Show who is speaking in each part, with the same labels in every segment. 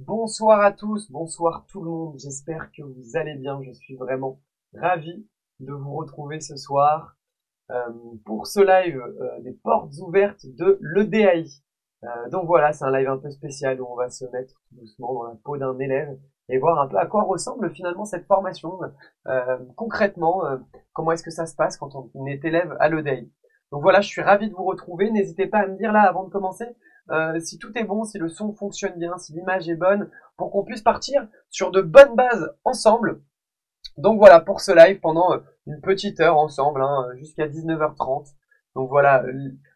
Speaker 1: Bonsoir à tous, bonsoir tout le monde, j'espère que vous allez bien, je suis vraiment ravi de vous retrouver ce soir euh, pour ce live des portes ouvertes de l'EDAI. Donc voilà, c'est un live un peu spécial où on va se mettre tout doucement dans la peau d'un élève et voir un peu à quoi ressemble finalement cette formation. Concrètement, comment est-ce que ça se passe quand on est élève à l'EDAI. Donc voilà, je suis ravi de vous retrouver. N'hésitez pas à me dire là avant de commencer si tout est bon, si le son fonctionne bien, si l'image est bonne, pour qu'on puisse partir sur de bonnes bases ensemble. Donc voilà pour ce live pendant une petite heure ensemble, hein, jusqu'à 19h30. Donc voilà,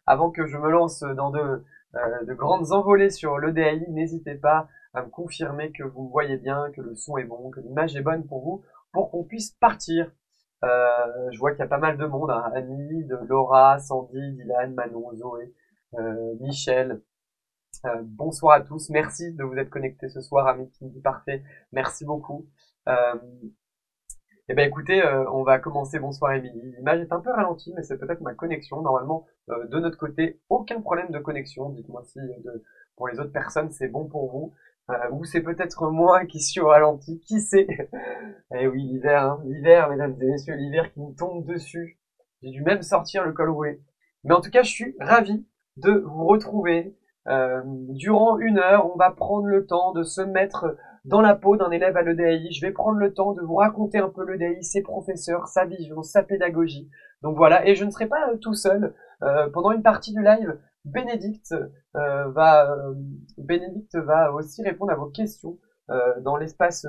Speaker 1: avant que je me lance dans de grandes envolées sur l'EDAI, n'hésitez pas à me confirmer que vous voyez bien, que le son est bon, que l'image est bonne pour vous, pour qu'on puisse partir. Je vois qu'il y a pas mal de monde, hein, Annie, de Laura, Sandy, Dylan, Manon, Zoé, Michel. Bonsoir à tous, merci de vous être connectés ce soir à Meeting Parfait, merci beaucoup. Euh, eh ben écoutez, on va commencer. Bonsoir Émilie. L'image est un peu ralentie, mais c'est peut-être ma connexion. Normalement, de notre côté, aucun problème de connexion. Dites-moi si pour les autres personnes c'est bon pour vous. Ou c'est peut-être moi qui suis au ralenti, qui sait. Eh oui, l'hiver, hein, l'hiver, mesdames et messieurs, l'hiver qui nous tombe dessus. J'ai dû même sortir le col roulé. Mais en tout cas, je suis ravi de vous retrouver. Durant une heure, on va prendre le temps de se mettre dans la peau d'un élève à l'EDAI. Je vais prendre le temps de vous raconter un peu l'EDAI, ses professeurs, sa vision, sa pédagogie. Donc voilà, et je ne serai pas tout seul. Pendant une partie du live, Bénédicte, Bénédicte va aussi répondre à vos questions dans l'espace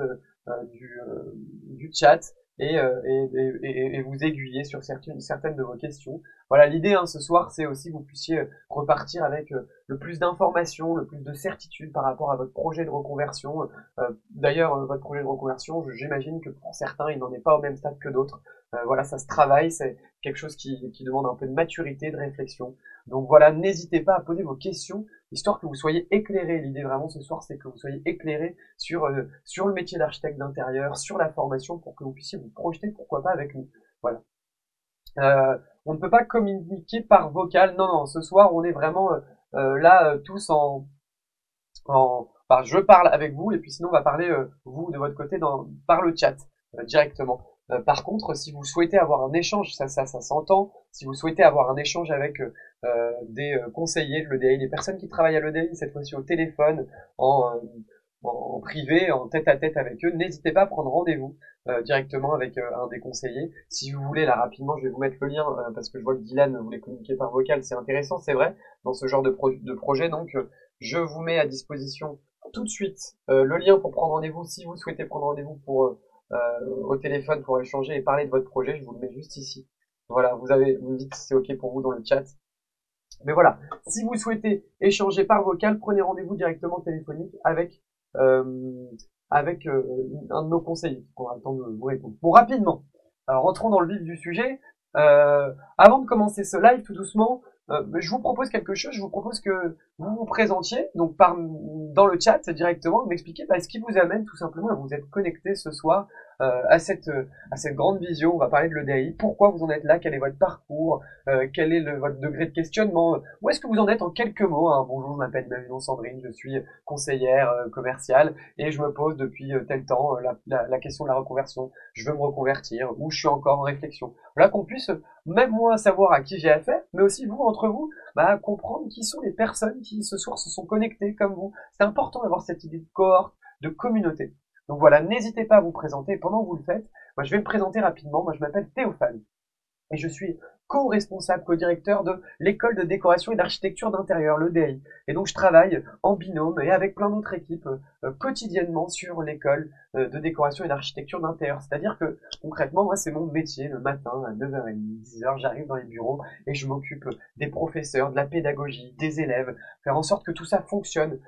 Speaker 1: du chat et vous aiguiller sur certaines de vos questions. Voilà, l'idée hein, ce soir, c'est aussi que vous puissiez repartir avec le plus d'informations, le plus de certitudes par rapport à votre projet de reconversion. D'ailleurs, votre projet de reconversion, j'imagine que pour certains, il n'en est pas au même stade que d'autres. Voilà, ça se travaille, c'est quelque chose qui demande un peu de maturité, de réflexion. Donc voilà, n'hésitez pas à poser vos questions, histoire que vous soyez éclairés. L'idée vraiment ce soir, c'est que vous soyez éclairés sur le métier d'architecte d'intérieur, sur la formation, pour que vous puissiez vous projeter, pourquoi pas, avec nous. Voilà. On ne peut pas communiquer par vocal. Non, non, ce soir, on est vraiment là tous enfin, je parle avec vous et puis sinon on va parler vous de votre côté par le chat directement. Par contre, si vous souhaitez avoir un échange, ça s'entend. Si vous souhaitez avoir un échange avec des conseillers de l'EDI, des personnes qui travaillent à l'EDI, cette fois-ci au téléphone, en, euh, en privé, en tête à tête avec eux, n'hésitez pas à prendre rendez-vous directement avec un des conseillers. Si vous voulez, là rapidement, je vais vous mettre le lien parce que je vois que Dylan voulait communiquer par vocal, c'est intéressant, c'est vrai, dans ce genre de projet. Donc, je vous mets à disposition tout de suite le lien pour prendre rendez-vous si vous souhaitez prendre rendez-vous au téléphone pour échanger et parler de votre projet. Je vous le mets juste ici. Voilà, vous me dites si c'est OK pour vous dans le chat. Mais voilà, si vous souhaitez échanger par vocal, prenez rendez-vous directement téléphonique euh, avec un de nos conseillers. On aura le temps de vous répondre. Bon, rapidement, rentrons dans le vif du sujet. Avant de commencer ce live, tout doucement, je vous propose quelque chose. Je vous propose que vous vous présentiez, donc dans le chat directement, vous m'expliquez ce qui vous amène tout simplement à vous être connecté ce soir à cette grande vision. On va parler de l'EDI. Pourquoi vous en êtes là? Quel est votre parcours? Quel est votre degré de questionnement? Où est-ce que vous en êtes en quelques mots, hein? Bonjour, je m'appelle Manon Sandrine, je suis conseillère commerciale et je me pose depuis tel temps la question de la reconversion. Je veux me reconvertir ou je suis encore en réflexion. Voilà qu'on puisse, même moi, savoir à qui j'ai affaire, mais aussi vous, entre vous, comprendre qui sont les personnes qui ce soir se sont connectées comme vous. C'est important d'avoir cette idée de cohorte, de communauté. Donc voilà, n'hésitez pas à vous présenter. Pendant que vous le faites, moi je vais me présenter rapidement. Moi je m'appelle Théophane et je suis co-responsable, co-directeur de l'école de décoration et d'architecture d'intérieur, l'EDI. Et donc je travaille en binôme et avec plein d'autres équipes quotidiennement sur l'école de décoration et d'architecture d'intérieur. C'est-à-dire que concrètement, moi c'est mon métier le matin à 9h30, 10h, j'arrive dans les bureaux et je m'occupe des professeurs, de la pédagogie, des élèves, faire en sorte que tout ça fonctionne,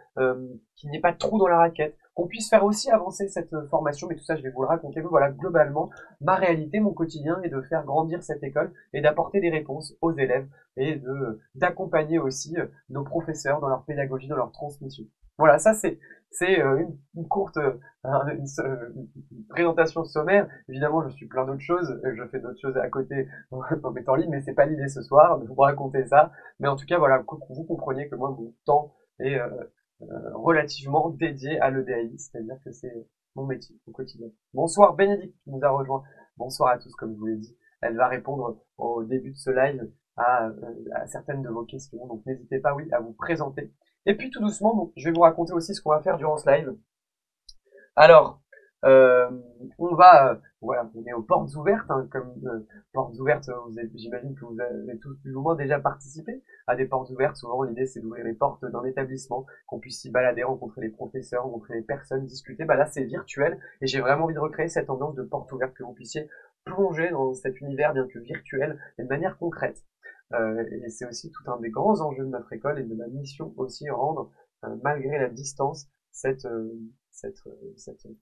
Speaker 1: qu'il n'y ait pas de trou dans la raquette, qu'on puisse faire aussi avancer cette formation, mais tout ça je vais vous le raconter. Voilà, globalement, ma réalité, mon quotidien est de faire grandir cette école et d'apporter des réponses aux élèves et d'accompagner aussi nos professeurs dans leur pédagogie, dans leur transmission. Voilà, ça c'est une courte une présentation sommaire. Évidemment, je suis plein d'autres choses, je fais d'autres choses à côté dans mes temps libres, mais c'est pas l'idée ce soir de vous raconter ça. Mais en tout cas, voilà, que vous compreniez que moi mon temps est relativement dédié à l'EDAI, c'est-à-dire que c'est mon métier au quotidien. Bonsoir Bénédicte qui nous a rejoint. Bonsoir à tous, comme je vous l'ai dit. Elle va répondre au début de ce live à certaines de vos questions, donc n'hésitez pas, oui, à vous présenter. Et puis tout doucement, donc, je vais vous raconter aussi ce qu'on va faire durant ce live. Alors, euh, voilà, on est aux portes ouvertes, hein, comme portes ouvertes, j'imagine que vous avez tous plus ou moins déjà participé à des portes ouvertes. Souvent, l'idée, c'est d'ouvrir les portes d'un établissement, qu'on puisse s'y balader, rencontrer les professeurs, rencontrer les personnes, discuter. Bah là, c'est virtuel, et j'ai vraiment envie de recréer cette ambiance de porte ouverte, que vous puissiez plonger dans cet univers, bien que virtuel, mais de manière concrète. Et c'est aussi tout un des grands enjeux de notre école et de ma mission aussi, rendre, malgré la distance, cette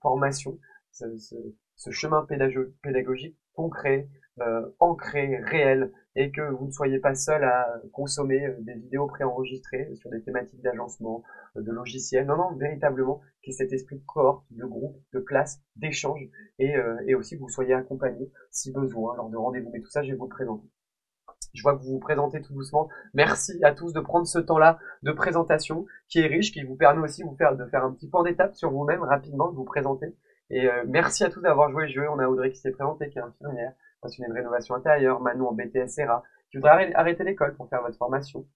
Speaker 1: formation, ce chemin pédagogique concret, ancré, réel, et que vous ne soyez pas seul à consommer des vidéos préenregistrées sur des thématiques d'agencement, de logiciels. Non, non, véritablement, qu'il y ait cet esprit de cohorte, de groupe, de classe, d'échange, et aussi que vous soyez accompagné, si besoin, lors de rendez-vous. Mais tout ça, je vais vous le présenter. Je vois que vous vous présentez tout doucement. Merci à tous de prendre ce temps-là de présentation qui est riche, qui vous permet aussi de faire un petit point d'étape sur vous-même rapidement, de vous présenter. Et merci à tous d'avoir joué le jeu. On a Audrey qui s'est présentée, qui est infirmière, passionnée de rénovation intérieure, Manon en BTS RA, qui voudrait arrêter l'école pour faire votre formation.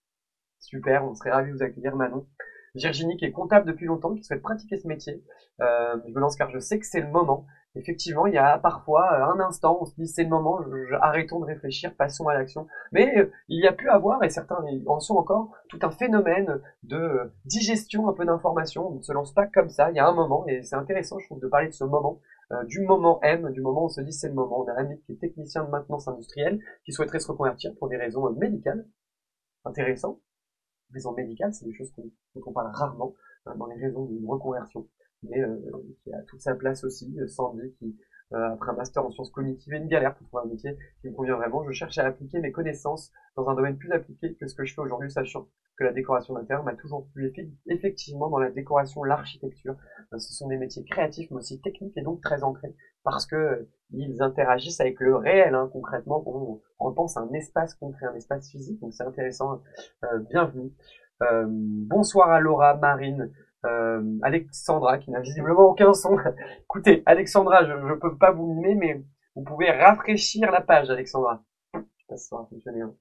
Speaker 1: Super, on serait ravis de vous accueillir, Manon. Virginie qui est comptable depuis longtemps, qui souhaite pratiquer ce métier. Je me lance car je sais que c'est le moment. Effectivement, il y a parfois un instant, on se dit c'est le moment, arrêtons de réfléchir, passons à l'action. Mais il y a pu avoir, et certains en sont encore, tout un phénomène de digestion un peu d'informations. On ne se lance pas comme ça, il y a un moment, et c'est intéressant, je trouve, de parler de ce moment, du moment M, du moment où on se dit c'est le moment. On a un ami qui est technicien de maintenance industrielle, qui souhaiterait se reconvertir pour des raisons médicales. Intéressant. Raisons médicales, c'est des choses dont on parle rarement dans les raisons d'une reconversion, mais qui a toute sa place aussi. Sandy, qui après un master en sciences cognitives et une galère pour trouver un métier qui me convient vraiment, je cherche à appliquer mes connaissances dans un domaine plus appliqué que ce que je fais aujourd'hui, sachant que la décoration d'intérieur m'a toujours plu. Effectivement, dans la décoration, l'architecture, ce sont des métiers créatifs, mais aussi techniques et donc très ancrés, parce que ils interagissent avec le réel, hein, concrètement. On repense à un espace concret, un espace physique, donc c'est intéressant. Bienvenue. Bonsoir à Laura, Marine, Alexandra, qui n'a visiblement aucun son. Écoutez, Alexandra, je ne peux pas vous mimer, mais vous pouvez rafraîchir la page, Alexandra. Je sais pas si ça va fonctionner, hein.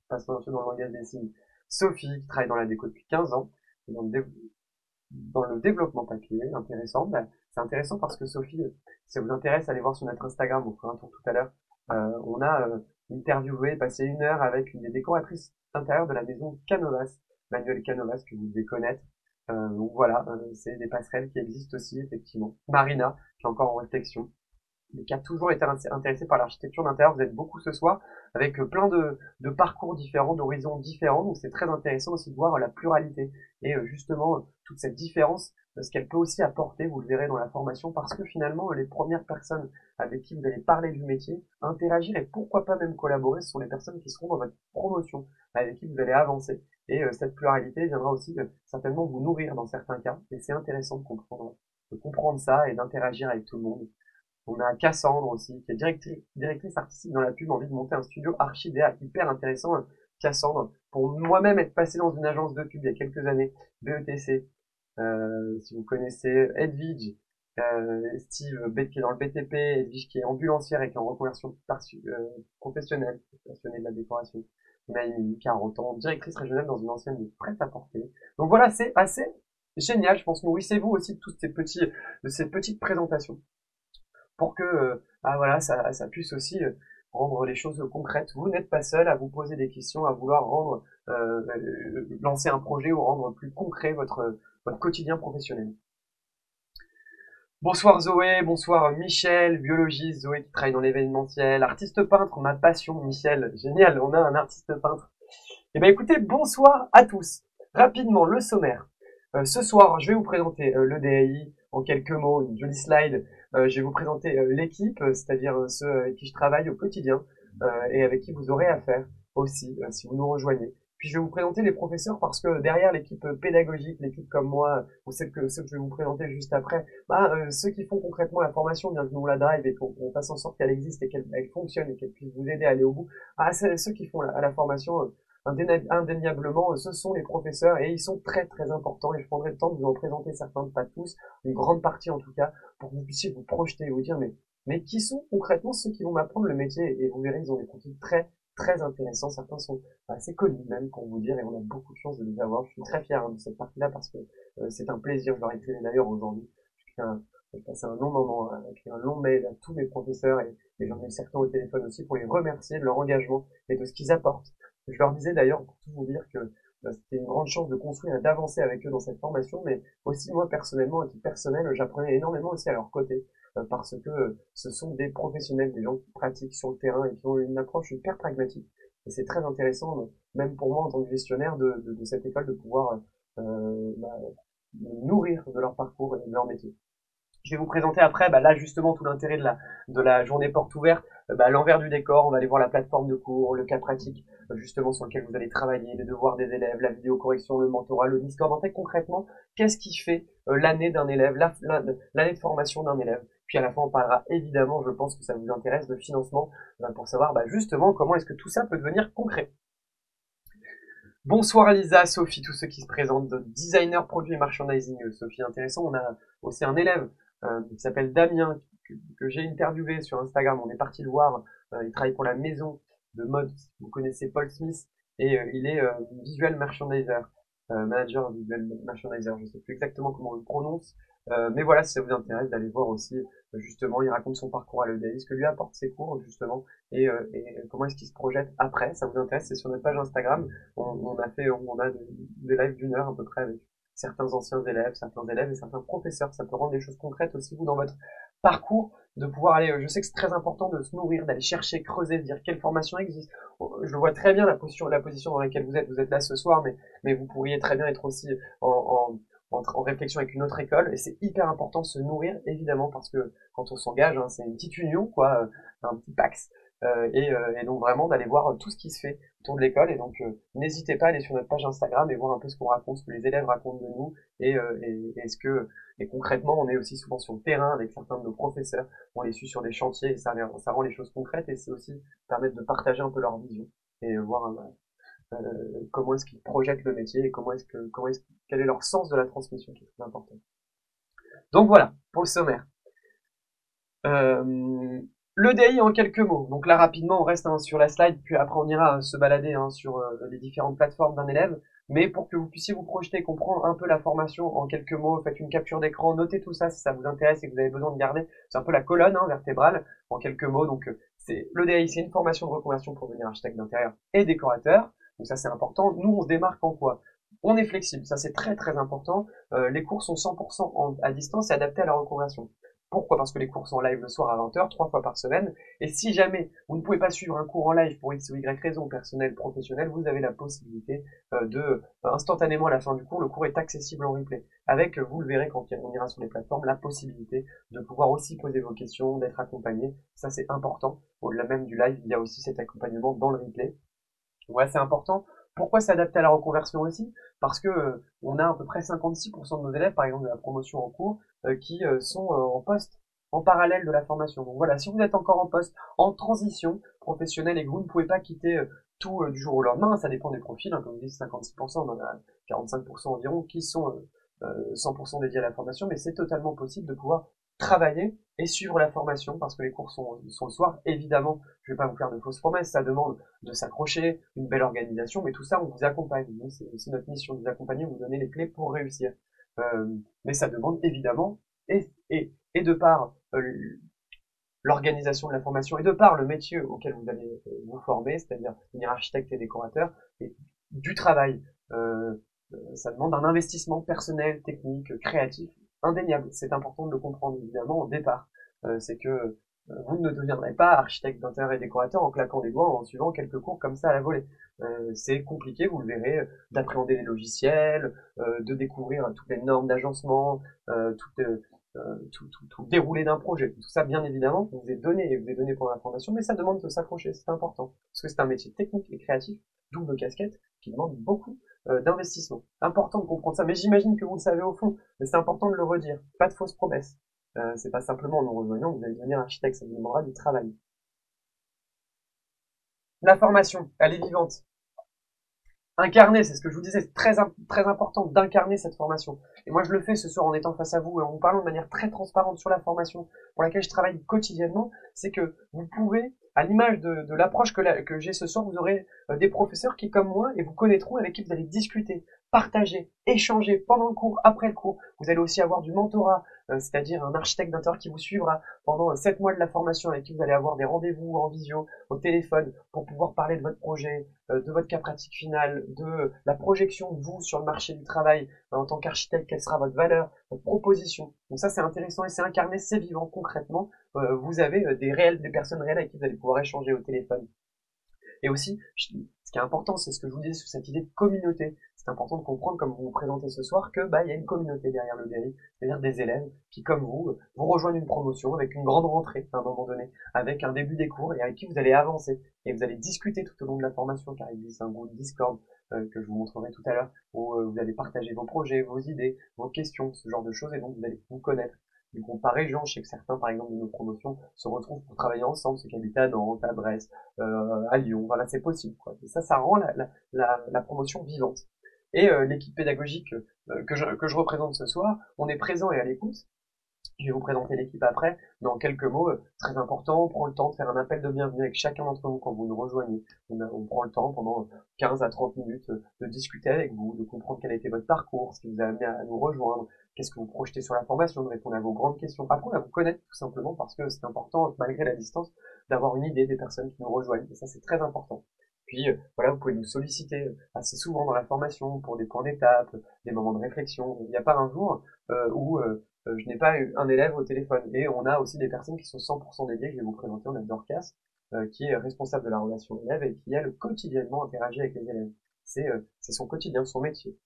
Speaker 1: Ça va fonctionner dans le langage des signes. Sophie, qui travaille dans la déco depuis 15 ans, dans le développement papier, intéressant. Ben, c'est intéressant parce que Sophie, si ça vous intéresse, allez voir sur notre Instagram, on fera un tour tout à l'heure. On a interviewé, passé 1 heure avec une des décoratrices intérieures de la maison Canovas, Manuel Canovas, que vous devez connaître. Donc voilà, c'est des passerelles qui existent aussi, effectivement. Marina, qui est encore en réflexion, mais qui a toujours été intéressé par l'architecture d'intérieur. Vous êtes beaucoup ce soir, avec plein de parcours différents, d'horizons différents, donc c'est très intéressant aussi de voir la pluralité, et justement, toute cette différence, ce qu'elle peut aussi apporter, vous le verrez dans la formation, parce que finalement, les premières personnes avec qui vous allez parler du métier, interagir et pourquoi pas même collaborer, ce sont les personnes qui seront dans votre promotion, avec qui vous allez avancer. Et cette pluralité viendra aussi certainement vous nourrir dans certains cas, et c'est intéressant de comprendre ça et d'interagir avec tout le monde. On a Cassandre aussi, qui est directrice artistique dans la pub, envie de monter un studio archidéa hyper intéressant. Cassandre, pour moi-même être passé dans une agence de pub il y a quelques années, BETC, si vous connaissez Edwige, Steve qui est dans le BTP, Edwige qui est ambulancière et qui est en reconversion professionnelle, passionnée de la décoration. On a Émilie, 40 ans, directrice régionale dans une ancienne de prêt-à-porter. Donc voilà, c'est assez génial, je pense. Nourrissez-vous aussi de de ces petites présentations pour que voilà, ça puisse aussi rendre les choses concrètes. Vous n'êtes pas seul à vous poser des questions, à vouloir lancer un projet ou rendre plus concret votre quotidien professionnel. Bonsoir Zoé, bonsoir Michel, biologiste, Zoé qui travaille dans l'événementiel, artiste peintre, ma passion Michel, génial, on a un artiste peintre. Eh bien écoutez, bonsoir à tous. Rapidement, le sommaire. Ce soir, je vais vous présenter l'EDAI en quelques mots, une jolie slide. Je vais vous présenter l'équipe, c'est-à-dire ceux avec qui je travaille au quotidien et avec qui vous aurez affaire aussi si vous nous rejoignez. Puis je vais vous présenter les professeurs parce que derrière l'équipe pédagogique, l'équipe comme moi, ou ceux que je vais vous présenter juste après, ceux qui font concrètement la formation, bien que nous la drive et qu'on fasse en sorte qu'elle existe et qu'elle fonctionne et qu'elle puisse vous aider à aller au bout, c'est ceux qui font la formation indéniablement, ce sont les professeurs et ils sont très très importants et je prendrai le temps de vous en présenter certains, pas tous, une grande partie en tout cas, pour que vous puissiez vous projeter et vous dire mais qui sont concrètement ceux qui vont m'apprendre le métier et vous verrez, ils ont des profils très très intéressants, certains sont assez connus même pour vous dire et on a beaucoup de chance de les avoir. Je suis très fier de cette partie-là parce que c'est un plaisir, je leur ai écrit d'ailleurs aujourd'hui. J'ai passé un long moment à écrire un long mail à tous mes professeurs et j'en ai eu certains au téléphone aussi pour les remercier de leur engagement et de ce qu'ils apportent. Je leur disais d'ailleurs, pour tout vous dire, que c'était une grande chance de construire et d'avancer avec eux dans cette formation, mais aussi moi personnellement, à titre personnel, j'apprenais énormément aussi à leur côté, parce que ce sont des professionnels, des gens qui pratiquent sur le terrain et qui ont une approche hyper pragmatique. Et c'est très intéressant, même pour moi en tant que gestionnaire de cette école, de pouvoir bah, me nourrir de leur parcours et de leur métier. Je vais vous présenter après, là justement tout l'intérêt de la journée porte ouverte, l'envers du décor, on va aller voir la plateforme de cours, le cas pratique justement sur lequel vous allez travailler, les devoirs des élèves, la vidéocorrection, le mentorat, le Discord. En fait concrètement, qu'est-ce qui fait l'année d'un élève, l'année de formation d'un élève. Puis à la fin on parlera évidemment, je pense que ça vous intéresse, de financement pour savoir justement comment est-ce que tout ça peut devenir concret. Bonsoir Lisa, Sophie, tous ceux qui se présentent, designer, produit et merchandising. Sophie, intéressant, on a aussi un élève qui s'appelle Damien, que j'ai interviewé sur Instagram, on est parti le voir, il travaille pour la maison de mode, vous connaissez Paul Smith, et il est visual merchandiser, manager visual merchandiser, je ne sais plus exactement comment on le prononce, mais voilà, si ça vous intéresse d'aller voir aussi, justement, il raconte son parcours à l'EDI, ce que lui apporte ses cours, justement, et comment est-ce qu'il se projette après, ça vous intéresse, c'est sur notre page Instagram, on a des lives d'une heure à peu près avec certains anciens élèves, certains élèves et certains professeurs. Ça peut rendre des choses concrètes aussi, vous, dans votre parcours, de pouvoir aller, je sais que c'est très important de se nourrir, d'aller chercher, creuser, de dire quelle formation existe. Je vois très bien la position dans laquelle vous êtes là ce soir, mais vous pourriez très bien être aussi en réflexion avec une autre école, et c'est hyper important de se nourrir, évidemment, parce que quand on s'engage, c'est une petite union, quoi, un petit pax, et donc vraiment d'aller voir tout ce qui se fait autour de l'école, et donc n'hésitez pas à aller sur notre page Instagram et voir un peu ce qu'on raconte, ce que les élèves racontent de nous, et concrètement on est aussi souvent sur le terrain avec certains de nos professeurs, on les suit sur des chantiers, et ça rend les choses concrètes, et c'est aussi permettre de partager un peu leur vision, et voir comment est-ce qu'ils projettent le métier, et quel est leur sens de la transmission, qui est très important. Donc voilà, pour le sommaire. L'EDI en quelques mots. Donc là rapidement on reste sur la slide, puis après on ira se balader sur les différentes plateformes d'un élève. Mais pour que vous puissiez vous projeter, comprendre un peu la formation en quelques mots, faites une capture d'écran, notez tout ça si ça vous intéresse et que vous avez besoin de garder. C'est un peu la colonne vertébrale en quelques mots. Donc c'est l'EDI, c'est une formation de reconversion pour devenir architecte d'intérieur et décorateur. Donc ça c'est important. Nous on se démarque en quoi? On est flexible, ça c'est très très important. Les cours sont 100% à distance et adaptés à la reconversion. Pourquoi? Parce que les cours sont en live le soir à 20h, 3 fois par semaine. Et si jamais vous ne pouvez pas suivre un cours en live pour X ou Y raison, personnelle, professionnelle, vous avez la possibilité instantanément à la fin du cours, le cours est accessible en replay. Avec, vous le verrez quand on ira sur les plateformes, la possibilité de pouvoir aussi poser vos questions, d'être accompagné. Ça c'est important. Au-delà même du live, il y a aussi cet accompagnement dans le replay. Ouais, c'est important. Pourquoi s'adapter à la reconversion aussi? Parce que on a à peu près 56% de nos élèves, par exemple de la promotion en cours, qui sont en poste, en parallèle de la formation. Donc voilà, si vous êtes encore en poste, en transition professionnelle et que vous ne pouvez pas quitter tout du jour au lendemain, ça dépend des profils, comme je dis 56%, on en a 45% environ qui sont 100% dédiés à la formation, mais c'est totalement possible de pouvoir travailler et suivre la formation parce que les cours sont le soir. Évidemment, je vais pas vous faire de fausses promesses, ça demande de s'accrocher, une belle organisation, mais tout ça, on vous accompagne. C'est aussi notre mission de vous accompagner, vous donner les clés pour réussir. Mais ça demande évidemment, et de par l'organisation de la formation, et de par le métier auquel vous allez vous former, c'est-à-dire devenir architecte et décorateur, et du travail. Ça demande un investissement personnel, technique, créatif, indéniable. C'est important de le comprendre évidemment au départ. C'est que vous ne deviendrez pas architecte d'intérieur et décorateur en claquant des doigts en suivant quelques cours comme ça à la volée. C'est compliqué, vous le verrez, d'appréhender les logiciels, de découvrir toutes les normes d'agencement, tout le déroulé d'un projet. Tout ça, bien évidemment, vous est donné et vous est donné pendant la formation, mais ça demande de s'accrocher, c'est important. Parce que c'est un métier technique et créatif, double casquette, qui demande beaucoup d'investissement. Important de comprendre ça, mais j'imagine que vous le savez au fond, mais c'est important de le redire. Pas de fausses promesses. C'est pas simplement en nous rejoignant que vous allez devenir architecte, ça vous demandera du travail. La formation, elle est vivante. Incarner, c'est ce que je vous disais, c'est très important d'incarner cette formation. Et moi, je le fais ce soir en étant face à vous et en vous parlant de manière très transparente sur la formation pour laquelle je travaille quotidiennement. C'est que vous pouvez, à l'image de l'approche que j'ai ce soir, vous aurez des professeurs qui, comme moi, et vous connaîtront, avec qui vous allez discuter, partager, échanger pendant le cours, après le cours. Vous allez aussi avoir du mentorat, c'est-à-dire un architecte d'intérieur qui vous suivra pendant 7 mois de la formation, avec qui vous allez avoir des rendez-vous en visio, au téléphone, pour pouvoir parler de votre projet, de votre cas pratique final, de la projection de vous sur le marché du travail en tant qu'architecte, quelle sera votre valeur, votre proposition. Donc ça, c'est intéressant et c'est incarné, c'est vivant concrètement. Vous avez des personnes réelles avec qui vous allez pouvoir échanger au téléphone. Et aussi, ce qui est important, c'est ce que je vous disais sur cette idée de communauté. C'est important de comprendre, comme vous vous présentez ce soir, que il y a une communauté derrière le DERI, c'est-à-dire des élèves qui, comme vous rejoignent une promotion avec une grande rentrée à un moment donné, avec un début des cours et avec qui vous allez avancer et vous allez discuter tout au long de la formation, car il existe un groupe Discord que je vous montrerai tout à l'heure, où vous allez partager vos projets, vos idées, vos questions, ce genre de choses, et donc vous allez vous connaître. Du coup, par région, je sais que certains, par exemple, de nos promotions se retrouvent pour travailler ensemble, ceux qui habitent à Nantes, à Brest, à Lyon. Voilà, c'est possible, quoi. Et ça rend la promotion vivante. Et l'équipe pédagogique que je représente ce soir, on est présent et à l'écoute. Je vais vous présenter l'équipe après, mais en quelques mots, très important, on prend le temps de faire un appel de bienvenue avec chacun d'entre vous quand vous nous rejoignez. On prend le temps pendant 15 à 30 minutes de discuter avec vous, de comprendre quel a été votre parcours, ce qui vous a amené à nous rejoindre, qu'est-ce que vous projetez sur la formation, de répondre à vos grandes questions. Après, on va vous connaître tout simplement parce que c'est important, malgré la distance, d'avoir une idée des personnes qui nous rejoignent. Et ça, c'est très important. Puis voilà, vous pouvez nous solliciter assez souvent dans la formation pour des points d'étape, des moments de réflexion. Il n'y a pas un jour où je n'ai pas eu un élève au téléphone. Et on a aussi des personnes qui sont 100% dédiées, que je vais vous présenter. On a Dorcas, qui est responsable de la relation élève et qui, elle, quotidiennement interagit avec les élèves. C'est son quotidien, son métier.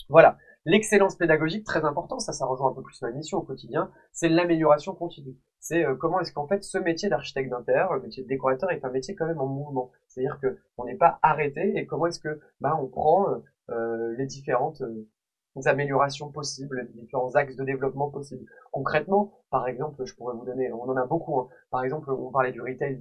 Speaker 1: Voilà. L'excellence pédagogique, très important, ça rejoint un peu plus ma mission au quotidien, c'est l'amélioration continue. C'est comment est-ce qu'en fait ce métier d'architecte d'intérieur, le métier de décorateur est un métier quand même en mouvement. C'est-à-dire que on n'est pas arrêté et comment est-ce que on prend les différentes améliorations possibles, les différents axes de développement possibles. Concrètement, par exemple, je pourrais vous donner, on en a beaucoup, hein. Par exemple, on parlait du retail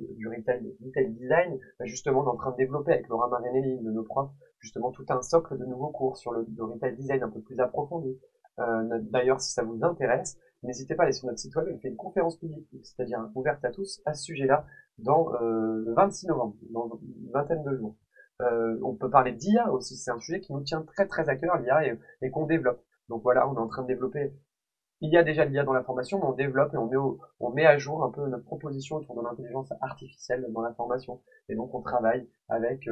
Speaker 1: design, justement, on est en train de développer avec Laura Marinelli, de nos profs, justement tout un socle de nouveaux cours sur le retail design un peu plus approfondi. D'ailleurs, si ça vous intéresse, n'hésitez pas à aller sur notre site web, on fait une conférence publique, c'est-à-dire ouverte à tous, à ce sujet-là, dans le 26 novembre, dans une vingtaine de jours. On peut parler d'IA aussi, c'est un sujet qui nous tient très très à cœur, l'IA, et qu'on développe. Donc voilà, on est en train de développer. Il y a déjà l'IA dans la formation, mais on développe et on met à jour un peu notre proposition autour de l'intelligence artificielle dans la formation. Et donc on travaille avec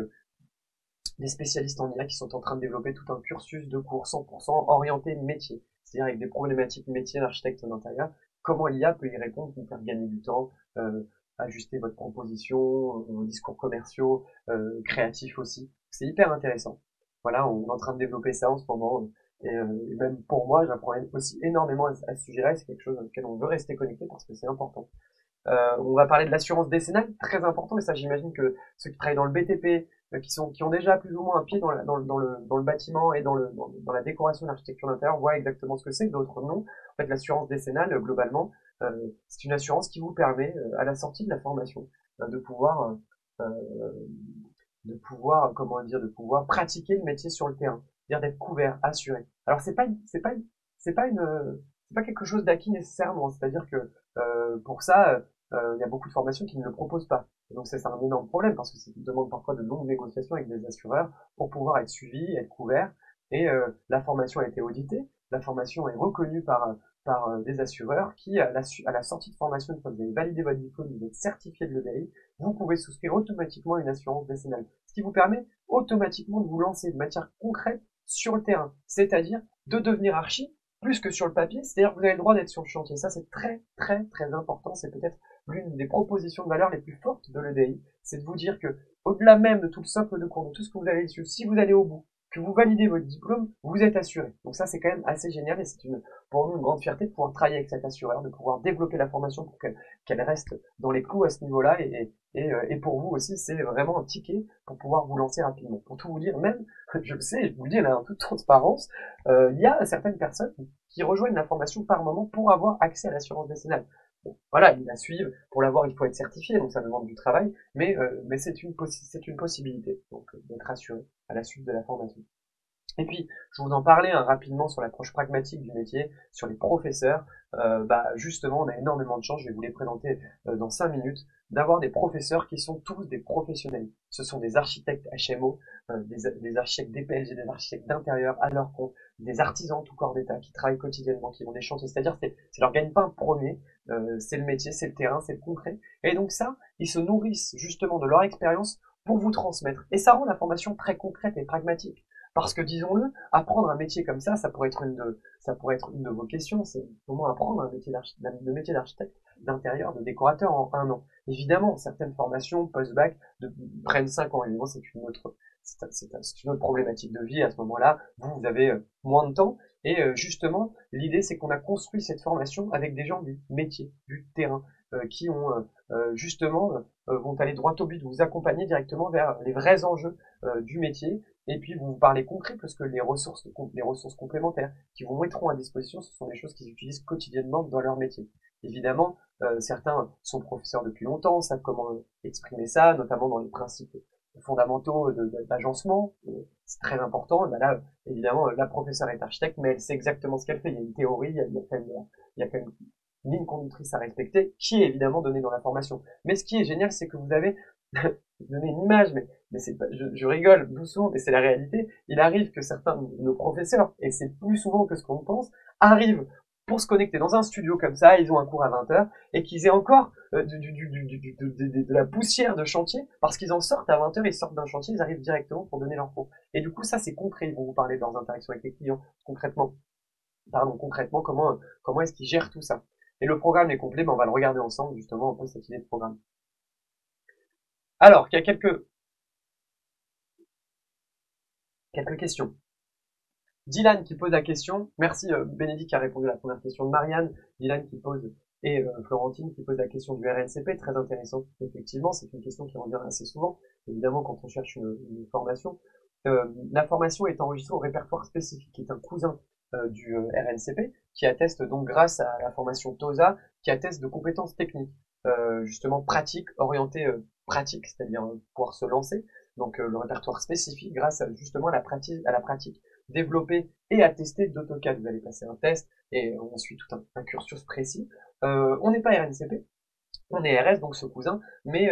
Speaker 1: des spécialistes en IA qui sont en train de développer tout un cursus de cours 100% orienté métier, c'est-à-dire avec des problématiques métiers d'architecte d'intérieur. Comment l'IA peut y répondre pour faire gagner du temps, ajuster votre proposition, vos discours commerciaux, créatifs aussi. C'est hyper intéressant. Voilà, on est en train de développer ça en ce moment. Et même pour moi, j'apprends aussi énormément à ce sujet-là et c'est quelque chose auquel on veut rester connecté parce que c'est important. On va parler de l'assurance décennale, très important, et ça j'imagine que ceux qui travaillent dans le BTP, qui ont déjà plus ou moins un pied dans le bâtiment et dans la décoration de l'architecture d'intérieur, voient exactement ce que c'est, d'autres non. En fait, l'assurance décennale, globalement, c'est une assurance qui vous permet, à la sortie de la formation, de pouvoir, comment dire, de pouvoir pratiquer le métier sur le terrain, c'est-à-dire d'être couvert, assuré. Alors c'est pas quelque chose d'acquis nécessairement, c'est-à-dire que pour ça, il y a beaucoup de formations qui ne le proposent pas. Et donc c'est un énorme problème parce que ça demande parfois de longues négociations avec des assureurs pour pouvoir être suivi, être couvert. Et la formation a été auditée, la formation est reconnue par des assureurs qui, à la sortie de formation, une fois que vous avez validé votre diplôme, vous êtes certifié de l'EDI, vous pouvez souscrire automatiquement une assurance décennale. Ce qui vous permet automatiquement de vous lancer de matière concrète sur le terrain, c'est-à-dire de devenir archi plus que sur le papier, c'est-à-dire que vous avez le droit d'être sur le chantier. Ça, c'est très, très, très important. C'est peut-être l'une des propositions de valeur les plus fortes de l'EDI. C'est de vous dire que, au-delà même de tout le socle de cours, de tout ce que vous avez su, si vous allez au bout, que vous validez votre diplôme, vous êtes assuré. Donc ça, c'est quand même assez génial et c'est pour nous une grande fierté de pouvoir travailler avec cet assureur, de pouvoir développer la formation pour qu'elle reste dans les clous à ce niveau-là et pour vous aussi, c'est vraiment un ticket pour pouvoir vous lancer rapidement. Pour tout vous dire, même, je le sais, je vous le dis là en toute transparence, il y a certaines personnes qui rejoignent la formation par moment pour avoir accès à l'assurance décennale. Bon, voilà, ils la suivent. Pour l'avoir, il faut être certifié, donc ça demande du travail, mais c'est une possibilité, donc d'être assuré. à la suite de la formation. Et puis, je vous en parlais rapidement sur l'approche pragmatique du métier, sur les professeurs. Justement, on a énormément de chance, je vais vous les présenter dans 5 minutes, d'avoir des professeurs qui sont tous des professionnels. Ce sont des architectes HMO, des architectes DPLG, des architectes d'intérieur à leur compte, des artisans tout corps d'état qui travaillent quotidiennement, qui ont des chantiers. C'est-à-dire, c'est leur gagne-pain premier, c'est le métier, c'est le terrain, c'est le concret. Et donc ça, ils se nourrissent justement de leur expérience pour vous transmettre. Et ça rend la formation très concrète et pragmatique. Parce que disons-le, apprendre un métier comme ça pourrait être ça pourrait être une de vos questions, c'est comment apprendre le métier d'architecte d'intérieur, de décorateur en 1 an. Évidemment, certaines formations post-bac prennent 5 ans, évidemment, c'est une autre problématique de vie à ce moment-là. Vous avez moins de temps, et justement, l'idée c'est qu'on a construit cette formation avec des gens du métier, du terrain, qui ont vont aller droit au but, vous accompagner directement vers les vrais enjeux du métier. Et puis vous parlez concret parce que les ressources complémentaires qui vous mettront à disposition, ce sont des choses qu'ils utilisent quotidiennement dans leur métier. Évidemment, certains sont professeurs depuis longtemps, savent comment exprimer ça, notamment dans les principes fondamentaux d'agencement. C'est très important. Et ben là, évidemment, la professeure est architecte, mais elle sait exactement ce qu'elle fait. Il y a une théorie, il y a quand même une ligne conductrice à respecter, qui est évidemment donnée dans la formation. Mais ce qui est génial, c'est que vous avez donné une image, mais c'est pas, je rigole doucement, mais c'est la réalité. Il arrive que certains de nos professeurs, et c'est plus souvent que ce qu'on pense, arrivent pour se connecter dans un studio comme ça, ils ont un cours à 20h, et qu'ils aient encore de la poussière de chantier, parce qu'ils en sortent à 20h, ils sortent d'un chantier, ils arrivent directement pour donner leur cours. Et du coup, ça c'est concret, ils vont vous parler de leurs interactions avec les clients, concrètement, comment est-ce qu'ils gèrent tout ça. Et le programme est complet, mais on va le regarder ensemble, justement, un peu cette idée de programme. Alors, il y a quelques questions. Dylan qui pose la question. Merci Bénédicte qui a répondu à la première question de Marianne. Dylan qui pose et Florentine qui pose la question du RNCP. Très intéressant. Effectivement, c'est une question qui revient assez souvent. Évidemment, quand on cherche une formation. La formation est enregistrée au répertoire spécifique, qui est un cousin du RNCP, qui atteste donc grâce à la formation TOSA, qui atteste de compétences techniques, justement pratiques, orientées pratique, c'est-à-dire pouvoir se lancer. Donc le répertoire spécifique grâce justement à la pratique développée et attestée d'AutoCAD. Vous allez passer un test et on suit tout un cursus précis. On n'est pas RNCP, on est RS, donc ce cousin, mais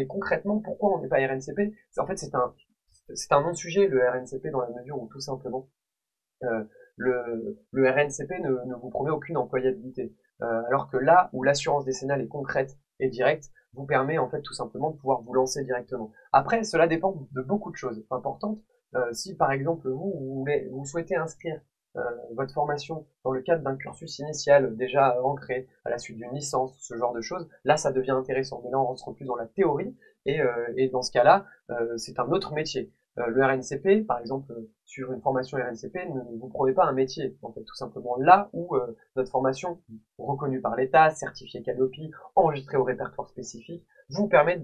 Speaker 1: concrètement, pourquoi on n'est pas RNCP? En fait, c'est un non-sujet, le RNCP, dans la mesure où tout simplement le RNCP ne vous promet aucune employabilité. Alors que là où l'assurance décennale est concrète et directe, vous permet en fait tout simplement de pouvoir vous lancer directement. Après, cela dépend de beaucoup de choses importantes. Si par exemple vous souhaitez inscrire votre formation dans le cadre d'un cursus initial déjà ancré à la suite d'une licence, ce genre de choses, là ça devient intéressant. Mais là on rentre plus dans la théorie et dans ce cas-là, c'est un autre métier. Le RNCP, par exemple, sur une formation RNCP, ne vous promet pas un métier. En fait, tout simplement là où notre formation, reconnue par l'État, certifiée Canopy, enregistrée au répertoire spécifique, vous permet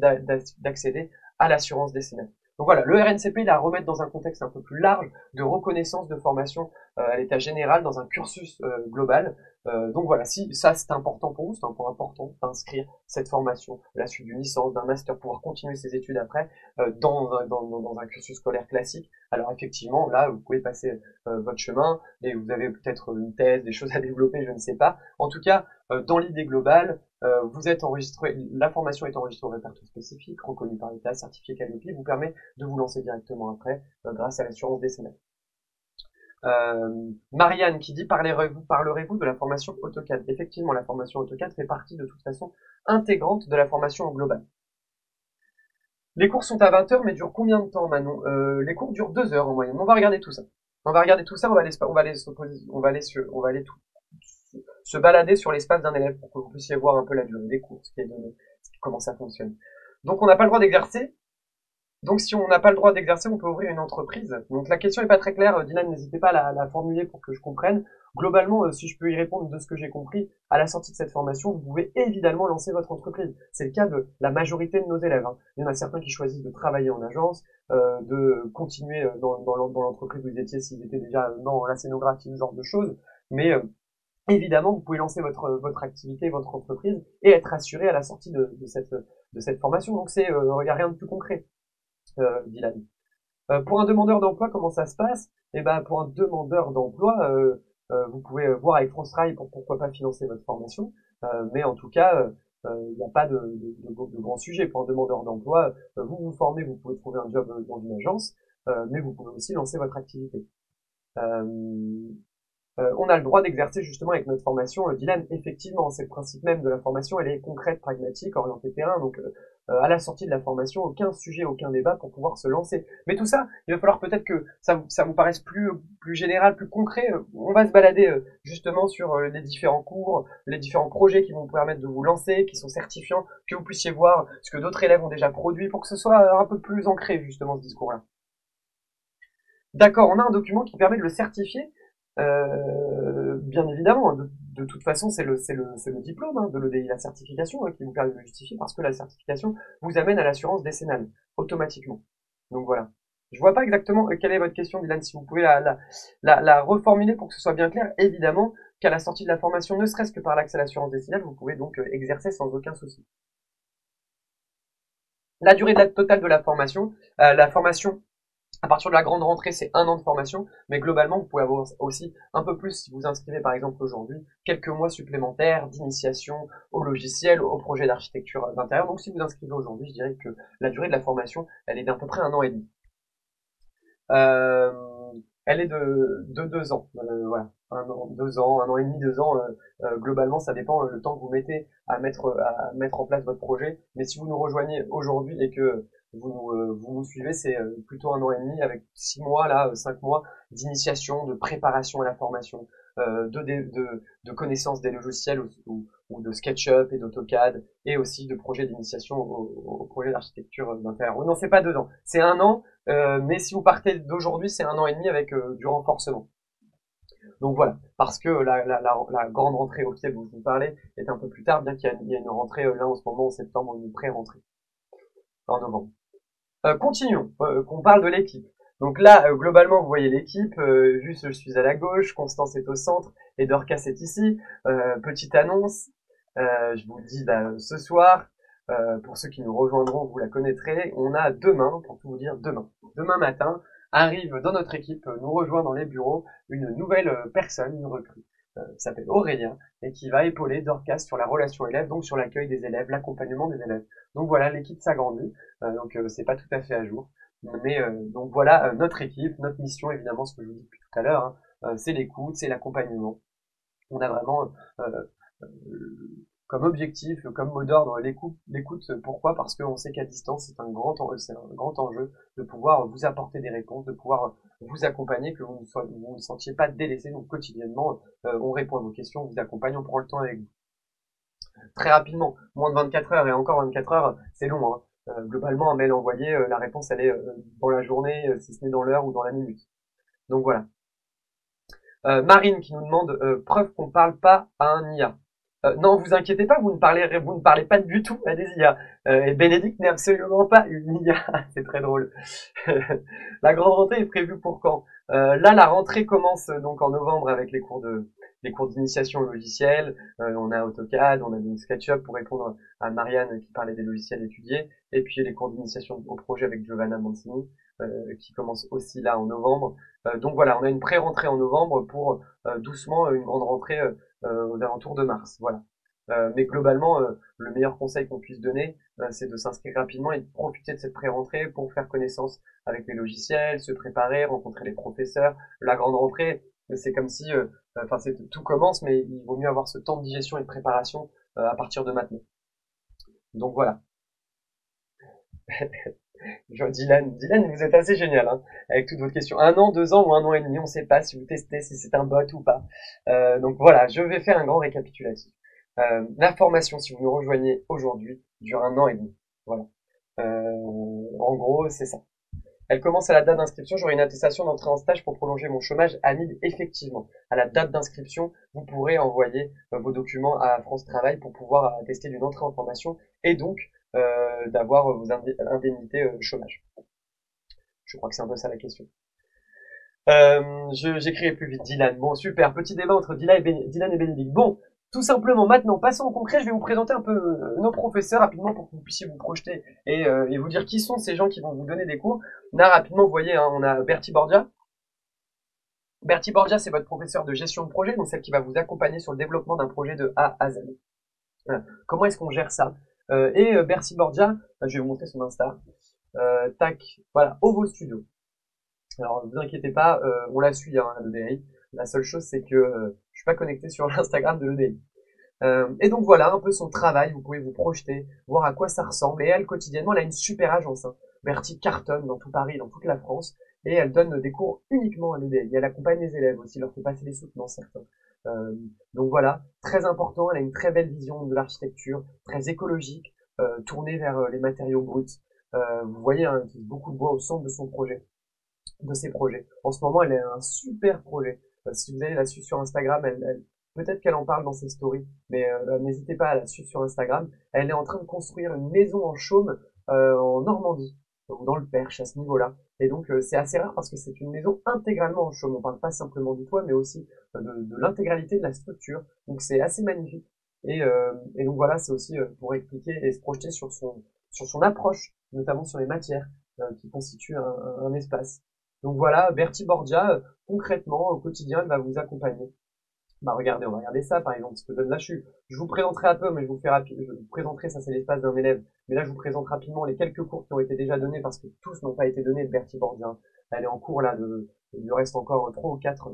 Speaker 1: d'accéder à l'assurance décennale. Donc voilà, le RNCP, il a à remettre dans un contexte un peu plus large de reconnaissance de formation à l'état général dans un cursus global. Donc voilà, si ça c'est important pour vous, c'est un point important d'inscrire cette formation à la suite d'une licence, d'un master, pouvoir continuer ses études après dans un cursus scolaire classique. Alors effectivement, là, vous pouvez passer votre chemin et vous avez peut-être une thèse, des choses à développer, je ne sais pas. En tout cas, dans l'idée globale, vous êtes enregistré, la formation est enregistrée au répertoire spécifique, reconnu par l'État, certifié Canopy, vous permet de vous lancer directement après grâce à l'assurance décennale. Marianne qui dit parlerez-vous de la formation AutoCAD? Effectivement, la formation AutoCAD fait partie de toute façon intégrante de la formation en global. Les cours sont à 20h, mais durent combien de temps, Manon? Les cours durent 2 heures en moyenne. On va regarder tout ça. On va aller se balader sur l'espace d'un élève pour que vous puissiez voir un peu la durée des cours, ce qui est donné, comment ça fonctionne. Donc on n'a pas le droit d'exercer. Donc si on n'a pas le droit d'exercer, on peut ouvrir une entreprise. Donc la question est pas très claire, Dylan, n'hésitez pas à la formuler pour que je comprenne. Globalement, si je peux y répondre de ce que j'ai compris, à la sortie de cette formation, vous pouvez évidemment lancer votre entreprise. C'est le cas de la majorité de nos élèves. Hein. Il y en a certains qui choisissent de travailler en agence, de continuer dans l'entreprise où ils étaient s'ils étaient déjà dans la scénographie, ce genre de choses. Mais évidemment, vous pouvez lancer votre activité, votre entreprise et être assuré à la sortie de cette formation. Donc il n'y a rien de plus concret. Dylan. Pour un demandeur d'emploi, comment ça se passe? Eh ben, pour un demandeur d'emploi, vous pouvez voir avec France Travail pour pourquoi pas financer votre formation. Mais en tout cas, il n'y a pas de grand sujet. Pour un demandeur d'emploi, vous vous formez, vous pouvez trouver un job dans une agence, mais vous pouvez aussi lancer votre activité. Euh, on a le droit d'exercer justement avec notre formation, Dylan, effectivement, c'est le principe même de la formation, elle est concrète, pragmatique, orientée terrain, donc à la sortie de la formation, aucun sujet, aucun débat pour pouvoir se lancer. Mais tout ça, il va falloir peut-être que ça vous paraisse plus général, plus concret. On va se balader justement sur les différents cours, les différents projets qui vont vous permettre de vous lancer, qui sont certifiants, que vous puissiez voir ce que d'autres élèves ont déjà produit pour que ce soit un peu plus ancré justement ce discours-là. D'accord, on a un document qui permet de le certifier. Bien évidemment, de toute façon, c'est le diplôme de l'EDI, la certification qui vous permet de le justifier parce que la certification vous amène à l'assurance décennale, automatiquement. Donc voilà. Je vois pas exactement quelle est votre question, Dylan, si vous pouvez la reformuler pour que ce soit bien clair. Évidemment qu'à la sortie de la formation, ne serait-ce que par l'accès à l'assurance décennale, vous pouvez donc exercer sans aucun souci. La durée totale de la formation à partir de la grande rentrée, c'est 1 an de formation, mais globalement, vous pouvez avoir aussi un peu plus si vous inscrivez par exemple aujourd'hui, quelques mois supplémentaires d'initiation au logiciel, au projet d'architecture d'intérieur. Donc si vous inscrivez aujourd'hui, je dirais que la durée de la formation, elle est d'à peu près 1 an et demi. Euh, Elle est de 2 ans, voilà. 1 an, 2 ans, 1 an et demi, 2 ans. Globalement, ça dépend le temps que vous mettez à mettre en place votre projet. Mais si vous nous rejoignez aujourd'hui et que vous nous suivez, c'est plutôt 1 an et demi avec 6 mois, là, 5 mois d'initiation, de préparation à la formation, de connaissance des logiciels ou de SketchUp et d'AutoCAD, et aussi de projets d'initiation au projet d'architecture d'intérieur. Non, c'est pas 2 ans, c'est 1 an, mais si vous partez d'aujourd'hui, c'est 1 an et demi avec du renforcement. Donc voilà, parce que la grande rentrée officielle dont je vous parlais est un peu plus tard, bien qu'il y a une rentrée là en ce moment en septembre, une pré-rentrée en novembre. Continuons, qu'on parle de l'équipe. Donc là, globalement, vous voyez l'équipe. Juste, je suis à la gauche, Constance est au centre et Dorcas est ici. Petite annonce, je vous le dis ce soir. Pour ceux qui nous rejoindront, vous la connaîtrez. On a demain, pour tout vous dire, demain matin, arrive dans notre équipe, nous rejoint dans les bureaux, une nouvelle personne, une recrue, qui s'appelle Aurélien, et qui va épauler Dorcas sur la relation élève, donc sur l'accueil des élèves, l'accompagnement des élèves. Donc voilà, l'équipe s'agrandit, donc c'est pas tout à fait à jour. Mais donc voilà notre équipe, notre mission, évidemment, ce que je vous dis depuis tout à l'heure, c'est l'écoute, c'est l'accompagnement. On a vraiment euh, comme objectif, comme mot d'ordre, l'écoute. Pourquoi? Parce qu'on sait qu'à distance, c'est un grand enjeu de pouvoir vous apporter des réponses, de pouvoir vous accompagner, que vous ne sentiez pas délaissé. Donc quotidiennement, on répond à vos questions, on vous accompagne, on prend le temps avec vous. Très rapidement, moins de 24 heures et encore 24 heures, c'est long. Globalement, un mail envoyé, la réponse elle est dans la journée, si ce n'est dans l'heure ou dans la minute. Donc voilà. Marine qui nous demande preuve qu'on parle pas à un IA. Non, vous inquiétez pas, vous ne parlez pas du tout à des IA. Et Bénédicte n'est absolument pas une IA. C'est très drôle. La grande rentrée est prévue pour quand? Là, la rentrée commence donc en novembre avec les cours d'initiation au logiciel. On a AutoCAD, on a donc SketchUp pour répondre à Marianne qui parlait des logiciels étudiés. Et puis les cours d'initiation au projet avec Giovanna Mancini qui commence aussi là en novembre. Donc voilà, on a une pré-rentrée en novembre pour doucement une grande rentrée aux alentours de mars. Voilà. Mais globalement, le meilleur conseil qu'on puisse donner, c'est de s'inscrire rapidement et de profiter de cette pré-rentrée pour faire connaissance avec les logiciels, se préparer, rencontrer les professeurs. La grande rentrée, c'est comme si, enfin, tout commence, mais il vaut mieux avoir ce temps de digestion et de préparation à partir de maintenant. Donc voilà. Dylan, vous êtes assez génial, hein, avec toutes vos questions. 1 an, 2 ans ou 1 an et demi, on ne sait pas si vous testez, si c'est un bot ou pas. Donc voilà, je vais faire un grand récapitulatif. La formation, si vous nous rejoignez aujourd'hui, dure 1 an et demi. Voilà. En gros, c'est ça. Elle commence à la date d'inscription. J'aurai une attestation d'entrée en stage pour prolonger mon chômage à 1000, effectivement. À la date d'inscription, vous pourrez envoyer vos documents à France Travail pour pouvoir attester d'une entrée en formation et donc d'avoir vos indemnités chômage. Je crois que c'est un peu ça la question. J'écrirai plus vite. Dylan. Bon, super. Petit débat entre Dylan et Bénédicte. Bon, Tout simplement, maintenant, passons au concret. Je vais vous présenter un peu nos professeurs rapidement pour que vous puissiez vous projeter et vous dire qui sont ces gens qui vont vous donner des cours. Là, rapidement, vous voyez, hein, on a Bertie Bordia. Bertie Bordia, c'est votre professeur de gestion de projet, donc celle qui va vous accompagner sur le développement d'un projet de A à Z. Comment est-ce qu'on gère ça Bertie Bordia, je vais vous montrer son Insta. Tac, voilà, Ovo Studio. Alors, ne vous inquiétez pas, on la suit, hein, à l'EDI. La seule chose, c'est que je suis pas connecté sur l'Instagram de l'EDI. Et donc voilà un peu son travail, vous pouvez vous projeter, voir à quoi ça ressemble. Et elle, quotidiennement, elle a une super agence. Hein. Bertie cartonne dans tout Paris, dans toute la France, et elle donne des cours uniquement à l'EDI. Elle accompagne les élèves aussi, leur fait passer des soutenants certains. Donc voilà, très important, elle a une très belle vision de l'architecture, très écologique, tournée vers les matériaux bruts. Vous voyez, hein, il y a beaucoup de bois au centre de son projet, de ses projets. En ce moment, elle a un super projet. Si vous allez la suivre sur Instagram, peut-être qu'elle en parle dans ses stories, mais n'hésitez pas à la suivre sur Instagram. Elle est en train de construire une maison en chaume en Normandie, ou dans le Perche, à ce niveau-là. Et donc c'est assez rare parce que c'est une maison intégralement en chaume. On parle pas simplement du toit, mais aussi de l'intégralité de la structure. Donc c'est assez magnifique. Et donc voilà, c'est aussi pour expliquer et se projeter sur son approche, notamment sur les matières qui constituent un espace. Donc voilà, Bertie Bordia, concrètement, au quotidien, elle va vous accompagner. Bah regardez, on va regarder ça par exemple, ce que donne la chute. Je vous présenterai un peu, mais je vous présenterai, ça c'est l'espace d'un élève. Mais là, je vous présente rapidement les quelques cours qui ont été déjà donnés parce que tous n'ont pas été donnés de Bertie Bordia. Elle est en cours là, il lui reste encore 3 ou 4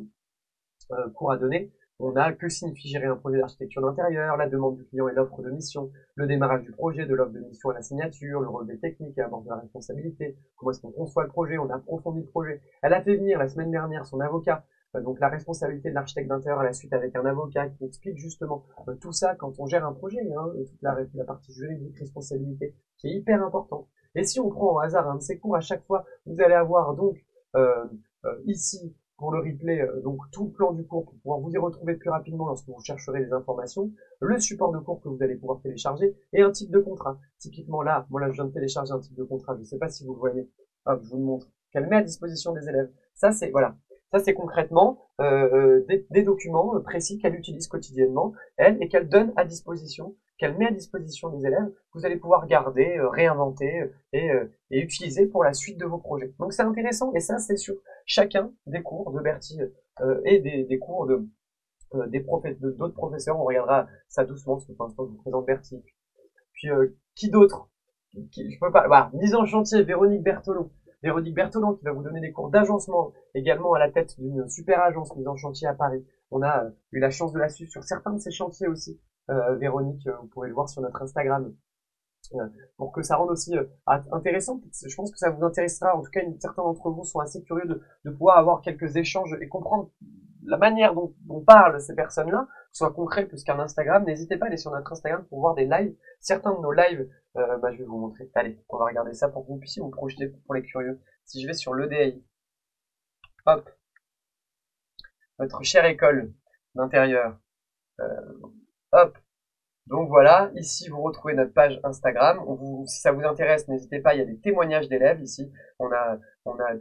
Speaker 1: cours à donner. On a que signifie gérer un projet d'architecture d'intérieur, la demande du client et l'offre de mission, le démarrage du projet, de l'offre de mission à la signature, le relevé technique et abord de la responsabilité, comment est-ce qu'on conçoit le projet, on approfondit le projet. Elle a fait venir la semaine dernière son avocat, donc la responsabilité de l'architecte d'intérieur à la suite avec un avocat qui explique justement tout ça quand on gère un projet, hein, et toute la partie juridique, responsabilité, qui est hyper important. Et si on prend au hasard un de ces cours, à chaque fois, vous allez avoir donc ici pour le replay, donc tout le plan du cours pour pouvoir vous y retrouver plus rapidement lorsque vous chercherez les informations, le support de cours que vous allez pouvoir télécharger et un type de contrat. Typiquement là, moi là je viens de télécharger un type de contrat, je ne sais pas si vous le voyez, hop, je vous le montre, qu'elle met à disposition des élèves. Ça c'est voilà, ça c'est concrètement des documents précis qu'elle utilise quotidiennement, elle, et qu'elle donne à disposition, qu'elle met à disposition des élèves, que vous allez pouvoir garder, réinventer et utiliser pour la suite de vos projets. Donc c'est intéressant et ça c'est sur chacun des cours de Bertie et des cours de d'autres professeurs. On regardera ça doucement parce que pour l'instant je vous présente Bertie. Puis qui d'autre je peux pas. Voilà, mise en chantier, Véronique Berthelon. Véronique Berthelon qui va vous donner des cours d'agencement, également à la tête d'une super agence mise en chantier à Paris. On a eu la chance de la suivre sur certains de ses chantiers aussi. Véronique, vous pourrez le voir sur notre Instagram. Pour que ça rende aussi intéressant. Je pense que ça vous intéressera. En tout cas, certains d'entre vous sont assez curieux de pouvoir avoir quelques échanges et comprendre la manière dont parlent ces personnes-là, soit concret plus qu'un Instagram. N'hésitez pas à aller sur notre Instagram pour voir des lives. Certains de nos lives, je vais vous montrer. Allez, on va regarder ça pour que vous puissiez vous projeter pour les curieux. Si je vais sur l'EDI, hop, notre chère école d'intérieur, hop, donc voilà, ici vous retrouvez notre page Instagram. Si ça vous intéresse, n'hésitez pas, il y a des témoignages d'élèves ici. On a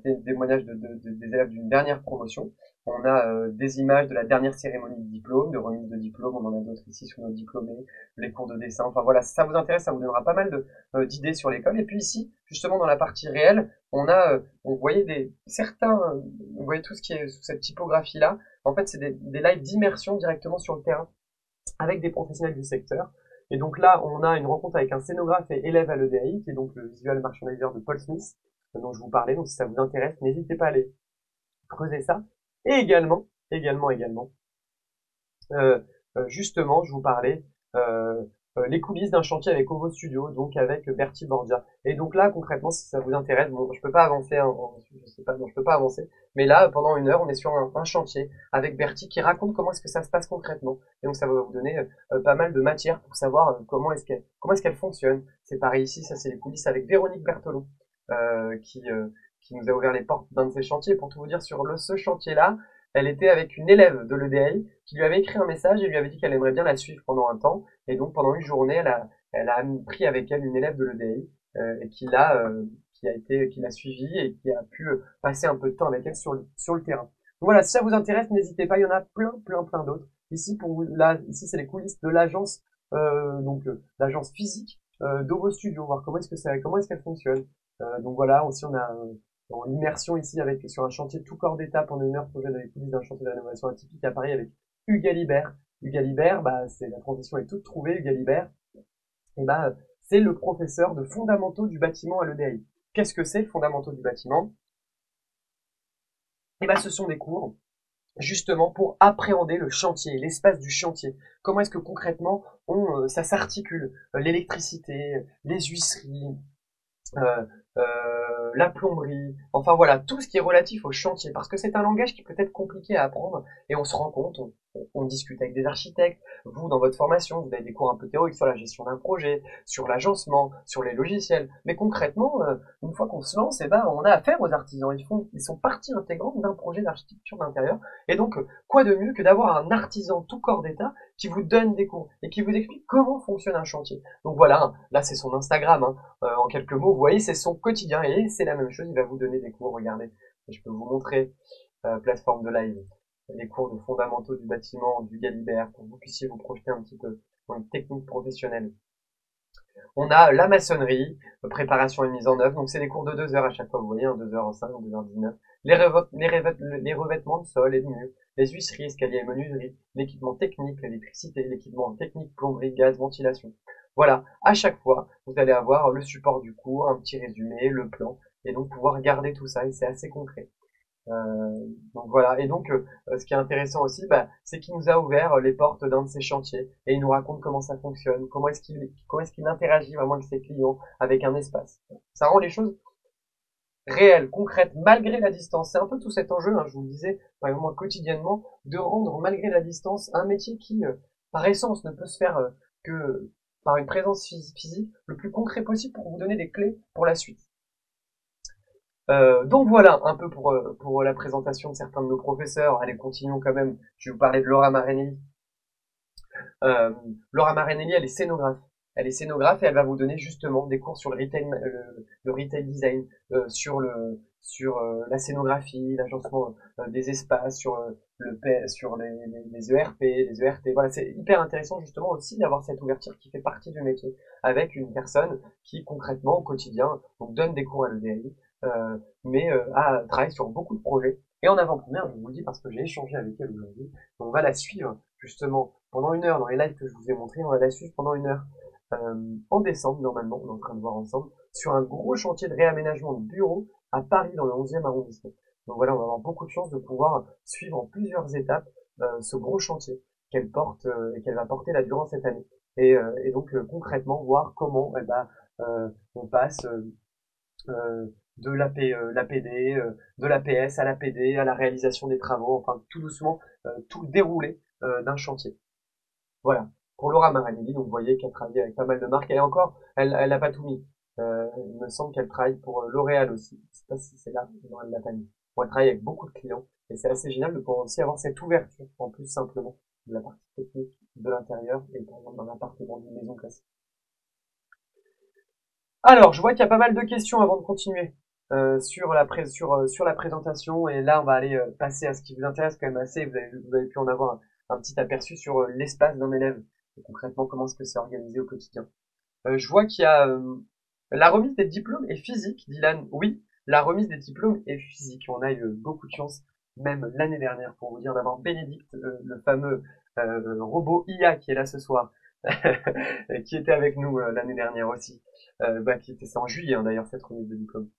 Speaker 1: des témoignages des élèves d'une dernière promotion. On a des images de la dernière cérémonie de diplôme, de remise de diplôme. On en a d'autres ici sur nos diplômés, les cours de dessin. Enfin voilà, si ça vous intéresse, ça vous donnera pas mal d'idées sur l'école. Et puis ici, justement dans la partie réelle, vous voyez vous voyez tout ce qui est sous cette typographie là. En fait, c'est des lives d'immersion directement sur le terrain, avec des professionnels du secteur. Et donc là, on a une rencontre avec un scénographe et élève à l'EDI, qui est donc le visual merchandiser de Paul Smith, dont je vous parlais. Donc si ça vous intéresse, n'hésitez pas à aller creuser ça. Et également, justement, je vous parlais les coulisses d'un chantier avec Ovo Studio, donc avec Bertie Bordia. Et donc là, concrètement, si ça vous intéresse, bon, je peux pas avancer, hein, je sais pas, non, je peux pas avancer, mais là, pendant 1 heure, on est sur un chantier avec Bertie qui raconte comment est-ce que ça se passe concrètement. Et donc ça va vous donner pas mal de matière pour savoir comment est-ce qu'elle fonctionne. C'est pareil ici, ça c'est les coulisses avec Véronique Berthelon, qui nous a ouvert les portes d'un de ses chantiers. Pour tout vous dire, sur ce chantier-là, elle était avec une élève de l'EDI qui lui avait écrit un message et lui avait dit qu'elle aimerait bien la suivre pendant un temps. Et donc pendant une journée, elle a pris avec elle une élève de l'EDI et qui l'a suivie et qui a pu passer un peu de temps avec elle sur le terrain. Donc voilà, si ça vous intéresse, n'hésitez pas, il y en a plein d'autres. Ici, là, ici c'est les coulisses de l'agence, l'agence physique de vos studios, voir comment est-ce qu'elle fonctionne. Donc voilà, aussi on a l'immersion ici sur un chantier tout corps d'étape. On a une heure projet dans les coulisses d'un chantier de rénovation atypique à Paris avec Hugues Alibert. Hugues Alibert, bah, la transition est toute trouvée. Hugues Alibert, et bah, c'est le professeur de fondamentaux du bâtiment à l'EDAI. Qu'est-ce que c'est, fondamentaux du bâtiment? Et bah, ce sont des cours justement pour appréhender le chantier, l'espace du chantier. Comment est-ce que concrètement ça s'articule, l'électricité, les huisseries, euh, la plomberie, enfin voilà, tout ce qui est relatif au chantier, parce que c'est un langage qui peut être compliqué à apprendre, et on se rend compte, on discute avec des architectes, vous dans votre formation, vous avez des cours un peu théoriques sur la gestion d'un projet, sur l'agencement, sur les logiciels, mais concrètement, une fois qu'on se lance, eh ben, on a affaire aux artisans, ils sont partie intégrante d'un projet d'architecture d'intérieur, et donc, quoi de mieux que d'avoir un artisan tout corps d'état qui vous donne des cours, et qui vous explique comment fonctionne un chantier. Donc voilà, là c'est son Instagram, hein. En quelques mots, vous voyez, c'est son quotidien et c'est la même chose. Il va vous donner des cours. Regardez, je peux vous montrer plateforme de live, les cours de fondamentaux du bâtiment, du Galibert, pour que vous puissiez vous projeter un petit peu dans une technique professionnelle. On a la maçonnerie, préparation et mise en œuvre. Donc c'est des cours de 2 heures à chaque fois. Vous voyez, 2h05, 2h19. Les revêtements de sol et de murs, les huisseries, escaliers et menuiseries, l'équipement technique, l'électricité, l'équipement technique, plomberie, gaz, ventilation. Voilà, à chaque fois, vous allez avoir le support du cours, un petit résumé, le plan, et donc pouvoir garder tout ça, et c'est assez concret. Donc voilà, et donc ce qui est intéressant aussi, bah, c'est qu'il nous a ouvert les portes d'un de ses chantiers, et il nous raconte comment ça fonctionne, comment est-ce qu'il interagit vraiment avec ses clients, avec un espace. Ça rend les choses réelles, concrètes, malgré la distance. C'est un peu tout cet enjeu, hein, je vous le disais, par exemple, quotidiennement, de rendre malgré la distance un métier qui, par essence, ne peut se faire que par une présence physique le plus concret possible pour vous donner des clés pour la suite. Donc voilà un peu pour la présentation de certains de nos professeurs. Allez, continuons quand même. Je vais vous parler de Laura Marinelli. Laura Marinelli, elle est scénographe. Elle est scénographe et elle va vous donner justement des cours sur le retail design, sur la scénographie, l'agencement des espaces, sur les ERP, les ERT. Voilà, c'est hyper intéressant justement aussi d'avoir cette ouverture qui fait partie du métier avec une personne qui concrètement au quotidien donc, donne des cours à l'EDAI, mais travaille sur beaucoup de projets. Et en avant-première, je vous le dis parce que j'ai échangé avec elle aujourd'hui, on va la suivre justement pendant 1 heure dans les lives que je vous ai montrés, on va la suivre pendant 1 heure en décembre normalement, on est en train de voir ensemble, sur un gros chantier de réaménagement de bureaux à Paris dans le 11e arrondissement. Donc voilà, on va avoir beaucoup de chance de pouvoir suivre en plusieurs étapes ce gros chantier qu'elle porte et qu'elle va porter là durant cette année. Et donc concrètement voir comment on passe de l'APD, de l'APS à l'APD, à la réalisation des travaux, enfin tout doucement, tout le déroulé d'un chantier. Voilà. Pour Laura Marinelli, donc vous voyez qu'elle travaille avec pas mal de marques. Et encore, elle n'a pas tout mis. Il me semble qu'elle travaille pour L'Oréal aussi. Je sais pas si c'est là, non, elle l'a pas mis. Bon, elle travaille avec beaucoup de clients. Et c'est assez génial de pouvoir aussi avoir cette ouverture, en plus simplement, de la partie technique de l'intérieur et par exemple dans l'appartement d'une maison classique. Alors, je vois qu'il y a pas mal de questions avant de continuer sur la présentation. Et là, on va aller passer à ce qui vous intéresse quand même assez. Vous avez pu en avoir un petit aperçu sur l'espace d'un élève. Et concrètement, comment est-ce que c'est organisé au quotidien. Je vois qu'il y a la remise des diplômes est physique, Dylan. Oui, la remise des diplômes est physique. On a eu beaucoup de chance, même l'année dernière, pour vous dire, d'avoir Bénédicte, le fameux robot IA qui est là ce soir, qui était avec nous l'année dernière aussi, c'est en juillet hein, d'ailleurs cette remise de diplôme.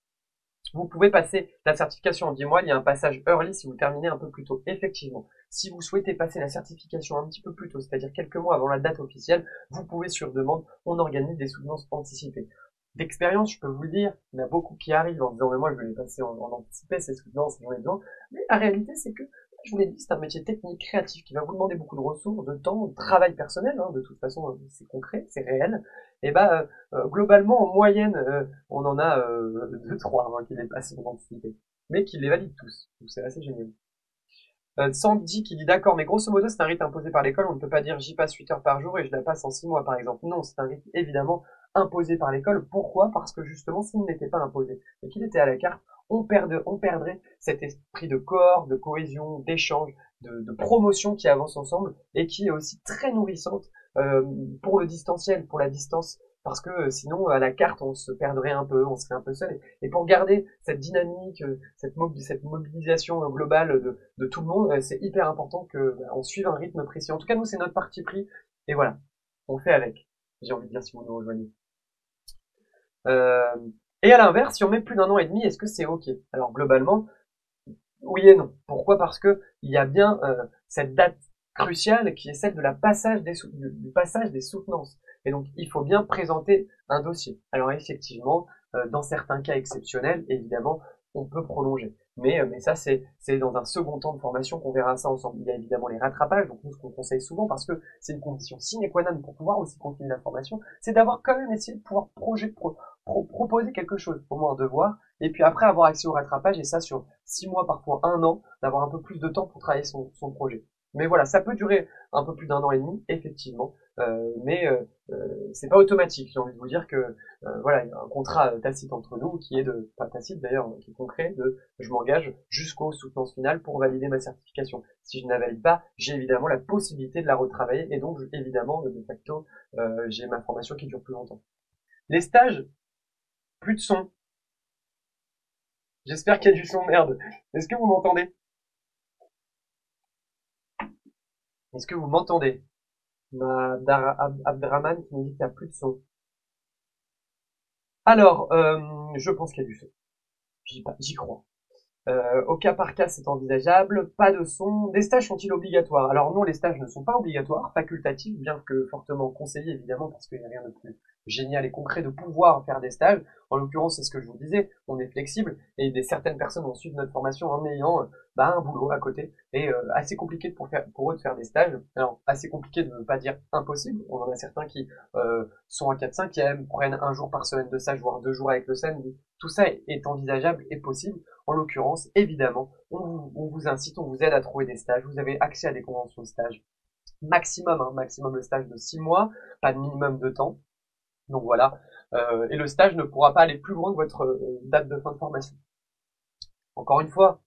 Speaker 1: Vous pouvez passer la certification en 10 mois, il y a un passage early si vous terminez un peu plus tôt. Effectivement, si vous souhaitez passer la certification un petit peu plus tôt, c'est-à-dire quelques mois avant la date officielle, vous pouvez sur demande, on organise des soutenances anticipées. D'expérience, je peux vous le dire, il y en a beaucoup qui arrivent en disant mais moi je vais les passer en anticipé, ces soutenances, j'en ai besoin. Mais la réalité c'est que, je vous l'ai dit, c'est un métier technique, créatif, qui va vous demander beaucoup de ressources, de temps, de travail personnel, hein, de toute façon c'est concret, c'est réel. Et globalement, en moyenne, on en a 2-3 hein, qui les passent en anticipé, mais qui les valident tous. Donc c'est assez génial. Sandy qui dit d'accord, mais grosso modo c'est un rythme imposé par l'école, on ne peut pas dire j'y passe 8 heures par jour et je la passe en 6 mois par exemple. Non, c'est un rythme évidemment imposé par l'école. Pourquoi? Parce que justement s'il n'était pas imposé et qu'il était à la carte, on perdrait cet esprit de corps, de cohésion, d'échange, de promotion qui avance ensemble et qui est aussi très nourrissante pour le distanciel, pour la distance. Parce que sinon, à la carte, on se perdrait un peu, on serait un peu seul. Et pour garder cette dynamique, cette mobilisation globale de tout le monde, c'est hyper important qu'on suive un rythme précis. En tout cas, nous, c'est notre parti pris. Et voilà, on fait avec. J'ai envie de dire si vous nous rejoignez. Euh, et à l'inverse, si on met plus d'1 an et demi, est-ce que c'est OK? Alors globalement, oui et non. Pourquoi? Parce que il y a bien cette date cruciale qui est celle de la passage du passage des soutenances. Et donc, il faut bien présenter un dossier. Alors effectivement, dans certains cas exceptionnels, évidemment, on peut prolonger. Mais ça, c'est dans un second temps de formation qu'on verra ça ensemble. Il y a évidemment les rattrapages, donc nous, ce qu'on conseille souvent, parce que c'est une condition sine qua non pour pouvoir aussi continuer la formation, c'est d'avoir quand même essayé de pouvoir proposer quelque chose, au moins un devoir, et puis après avoir accès au rattrapage, et ça sur 6 mois, parfois 1 an, d'avoir un peu plus de temps pour travailler son projet. Mais voilà, ça peut durer un peu plus d'1 an et demi, effectivement, mais c'est pas automatique. J'ai envie de vous dire que voilà, il y a un contrat tacite entre nous qui est pas tacite d'ailleurs, qui est concret, de je m'engage jusqu'aux soutenances finales pour valider ma certification. Si je ne la valide pas, j'ai évidemment la possibilité de la retravailler et donc évidemment de facto j'ai ma formation qui dure plus longtemps. Les stages, plus de son. J'espère qu'il y a du son, merde. Est-ce que vous m'entendez? Est-ce que vous m'entendez? Abdraman qui nous dit qu'il n'y a plus de son. Alors, je pense qu'il y a du son. J'y crois. Au cas par cas, c'est envisageable. Pas de son. Des stages sont-ils obligatoires? Alors non, les stages ne sont pas obligatoires, facultatifs, bien que fortement conseillés évidemment, parce qu'il n'y a rien de plus génial et concret de pouvoir faire des stages. En l'occurrence, c'est ce que je vous disais, on est flexible et certaines personnes vont suivre notre formation en ayant un boulot à côté et assez compliqué pour eux de faire des stages. Alors assez compliqué de ne pas dire impossible. On en a certains qui sont en 4/5e, prennent un jour par semaine de stage, voire 2 jours avec le SEN. Tout ça est envisageable et possible. En l'occurrence, évidemment, on vous incite, on vous aide à trouver des stages. Vous avez accès à des conventions de stage maximum le stage de 6 mois, pas de minimum de temps. Donc voilà, et le stage ne pourra pas aller plus loin que votre date de fin de formation. Encore une fois,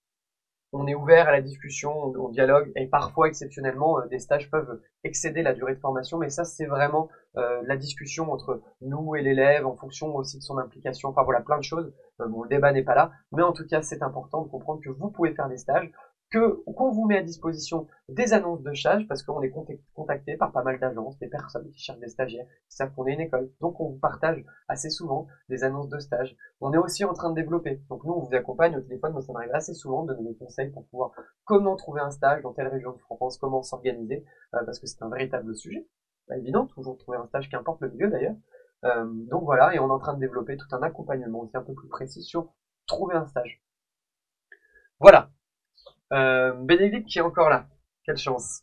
Speaker 1: on est ouvert à la discussion, on dialogue, et parfois, exceptionnellement, des stages peuvent excéder la durée de formation, mais ça, c'est vraiment la discussion entre nous et l'élève, en fonction aussi de son implication, enfin voilà, plein de choses. Bon, le débat n'est pas là, mais en tout cas, c'est important de comprendre que vous pouvez faire des stages, qu'on vous met à disposition des annonces de stage, parce qu'on est contacté par pas mal d'agences, des personnes qui cherchent des stagiaires, qui savent qu'on est une école. Donc on vous partage assez souvent des annonces de stage. On est aussi en train de développer. Donc nous, on vous accompagne au téléphone, mais ça m'arrive assez souvent de donner des conseils pour pouvoir comment trouver un stage dans telle région de France, comment s'organiser, parce que c'est un véritable sujet. Pas évident, toujours trouver un stage, qu'importe le milieu d'ailleurs. Donc voilà, et on est en train de développer tout un accompagnement aussi un peu plus précis sur trouver un stage. Voilà. Bénédicte qui est encore là. Quelle chance.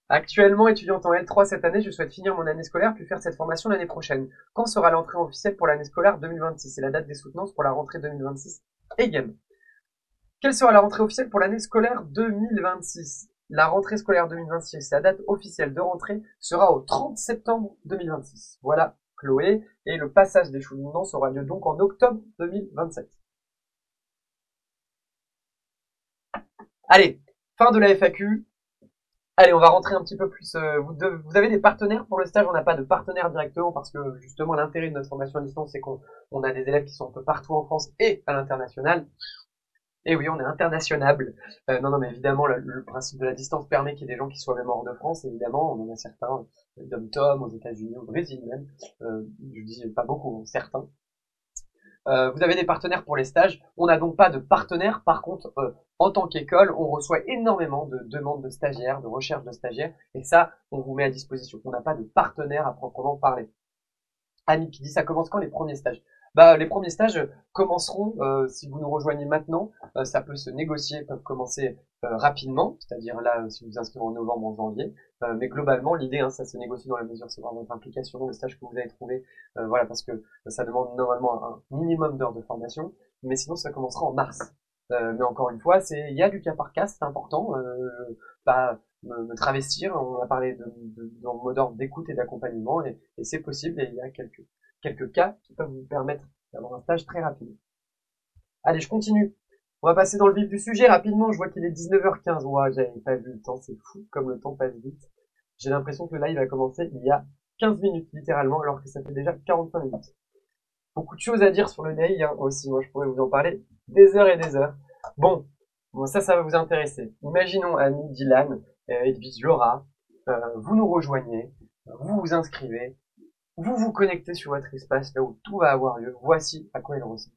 Speaker 1: Actuellement étudiante en L3 cette année, je souhaite finir mon année scolaire puis faire cette formation l'année prochaine. Quand sera l'entrée officielle pour l'année scolaire 2026? C'est la date des soutenances pour la rentrée 2026 et game. Quelle sera la rentrée officielle pour l'année scolaire 2026? La rentrée scolaire 2026, la date officielle de rentrée sera au 30 septembre 2026. Voilà Chloé, et le passage des soutenances aura lieu donc en octobre 2027. Allez, fin de la FAQ. Allez, on va rentrer un petit peu plus. Vous avez des partenaires pour le stage? On n'a pas de partenaire directement parce que justement l'intérêt de notre formation à distance, c'est qu'on a des élèves qui sont un peu partout en France et à l'international. Et oui, on est internationable. Non, mais évidemment, le principe de la distance permet qu'il y ait des gens qui soient même hors de France, évidemment. On en a certains, dom-tom, aux États-Unis, au Brésil même. Je dis pas beaucoup, hein, certains. Vous avez des partenaires pour les stages. On n'a donc pas de partenaires. Par contre, en tant qu'école, on reçoit énormément de demandes de stagiaires, de recherche de stagiaires. Et ça, on vous met à disposition. On n'a pas de partenaire à proprement parler. Annie qui dit ça commence quand les premiers stages? Les premiers stages commenceront si vous nous rejoignez maintenant. Ça peut se négocier, peuvent commencer rapidement, c'est-à-dire là si vous vous inscrivez en novembre, en janvier. Mais globalement, l'idée, ça se négocie dans la mesure c'est vraiment votre implication, le stage que vous avez trouvé, voilà, parce que ça demande normalement un minimum d'heures de formation. Mais sinon, ça commencera en mars. Mais encore une fois, il y a du cas par cas, c'est important. Me travestir. On a parlé de mot d'ordre d'écoute et d'accompagnement, et c'est possible, et il y a quelques cas qui peuvent vous permettre d'avoir un stage très rapide. Allez, je continue. On va passer dans le vif du sujet rapidement. Je vois qu'il est 19h15. Ouah, j'avais pas vu le temps. C'est fou comme le temps passe vite. J'ai l'impression que le live a commencé il y a 15 minutes littéralement, alors que ça fait déjà 45 minutes. Beaucoup de choses à dire sur le DAI hein, aussi. Moi, je pourrais vous en parler des heures et des heures. Bon, ça va vous intéresser. Imaginons Ami, Dylan, Edwige, Laura, vous nous rejoignez, vous vous inscrivez, vous vous connectez sur votre espace là où tout va avoir lieu. Voici à quoi il ressemble.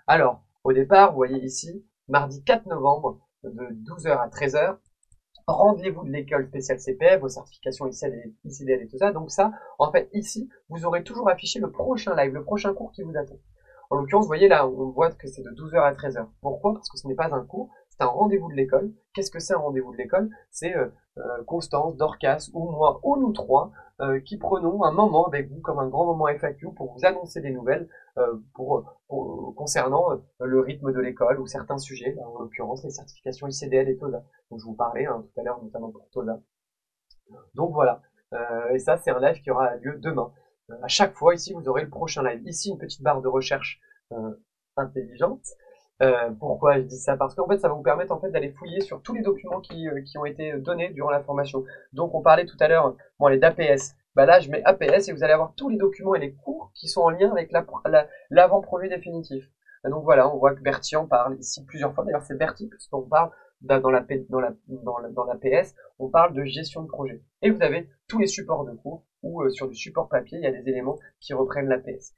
Speaker 1: Alors, au départ, vous voyez ici, mardi 4 novembre, de 12h à 13h, rendez-vous de l'école spéciale CPF, vos certifications ICDL et tout ça. Donc ça, en fait, ici, vous aurez toujours affiché le prochain live, le prochain cours qui vous attend. En l'occurrence, vous voyez là, on voit que c'est de 12h à 13h. Pourquoi? Parce que ce n'est pas un cours, c'est un rendez-vous de l'école. Qu'est-ce que c'est un rendez-vous de l'école? C'est Constance, Dorcas ou moi ou nous trois qui prenons un moment avec vous comme un grand moment FAQ pour vous annoncer des nouvelles concernant le rythme de l'école ou certains sujets, en l'occurrence les certifications ICDL et TOSA dont je vous parlais tout à l'heure, notamment pour TOSA. Donc voilà, et ça c'est un live qui aura lieu demain. À chaque fois ici vous aurez le prochain live. Ici une petite barre de recherche intelligente. Pourquoi je dis ça? Parce qu'en fait, ça va vous permettre en fait d'aller fouiller sur tous les documents qui ont été donnés durant la formation. Donc, on parlait tout à l'heure, bon, les d'APS. Bah là, je mets APS et vous allez avoir tous les documents et les cours qui sont en lien avec l'avant-projet définitif. Et donc voilà, on voit que Bertie en parle ici plusieurs fois. D'ailleurs, c'est Bertie puisqu'on parle dans la PS, on parle de gestion de projet. Et vous avez tous les supports de cours ou sur du support papier, il y a des éléments qui reprennent l'APS.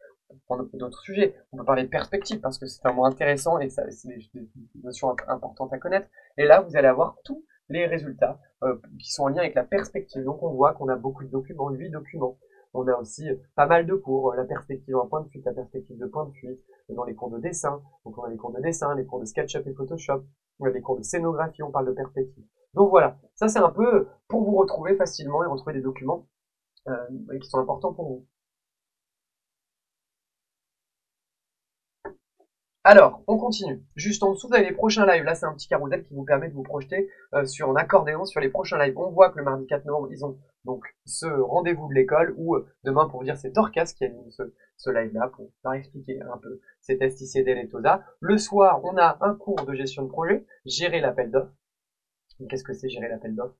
Speaker 1: On peut d'autres sujets. On peut parler de perspective parce que c'est un mot intéressant et c'est des notions importantes à connaître. Et là, vous allez avoir tous les résultats qui sont en lien avec la perspective. Donc, on voit qu'on a beaucoup de documents, 8 documents. On a aussi pas mal de cours, la perspective en point de fuite, la perspective de point de fuite, dans les cours de dessin. Donc, on a les cours de dessin, les cours de SketchUp et Photoshop, on a les cours de scénographie, on parle de perspective. Donc voilà, ça c'est un peu pour vous retrouver facilement et retrouver des documents qui sont importants pour vous. Alors, on continue. Juste en dessous, vous avez les prochains lives. Là, c'est un petit carrousel qui vous permet de vous projeter sur un accordéon sur les prochains lives. On voit que le mardi 4 novembre, ils ont donc ce rendez-vous de l'école où demain, pour vous dire, c'est Dorcas qui anime ce live-là pour leur expliquer un peu ces tests ICDL et TOSA. Le soir, on a un cours de gestion de projet, gérer l'appel d'offres. Qu'est-ce que c'est gérer l'appel d'offres?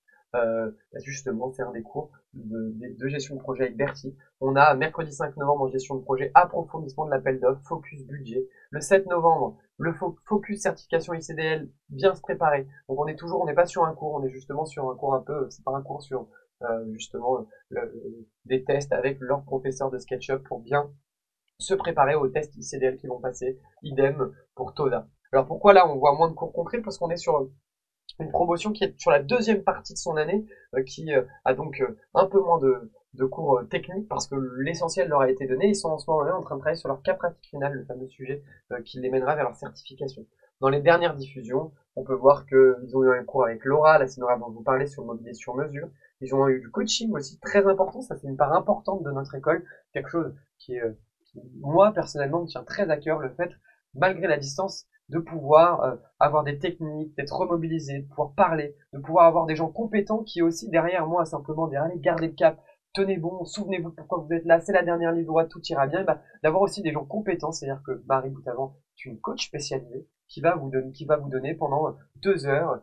Speaker 1: Justement, c'est un des cours de gestion de projet avec Bertie. On a mercredi 5 novembre en gestion de projet, approfondissement de l'appel d'offres, focus budget. Le 7 novembre, le focus certification ICDL, bien se préparer. Donc on n'est pas sur un cours, on est justement sur un cours un peu, c'est pas un cours sur justement des tests avec leur professeur de SketchUp pour bien se préparer aux tests ICDL qui vont passer. Idem pour TOSA. Alors pourquoi là on voit moins de cours concrets? Parce qu'on est sur une promotion qui est sur la deuxième partie de son année, qui a donc un peu moins de cours techniques parce que l'essentiel leur a été donné. Ils sont en ce moment-là en train de travailler sur leur cas pratique final, le fameux sujet qui les mènera vers leur certification. Dans les dernières diffusions, on peut voir qu'ils ont eu un cours avec Laura, la scénographe dont je vous parlais, sur le mobilier sur mesure. Ils ont eu du coaching aussi très important, ça c'est une part importante de notre école, quelque chose qui moi personnellement me tient très à cœur, le fait, malgré la distance, de pouvoir avoir des techniques, d'être remobilisé, de pouvoir parler, de pouvoir avoir des gens compétents qui aussi derrière moi simplement dire allez gardez le cap, tenez bon, souvenez-vous pourquoi vous êtes là, c'est la dernière ligne droite, tout ira bien, et bah, d'avoir aussi des gens compétents, c'est-à-dire que Marie Boutavant est une coach spécialisée qui va vous donner pendant 2 heures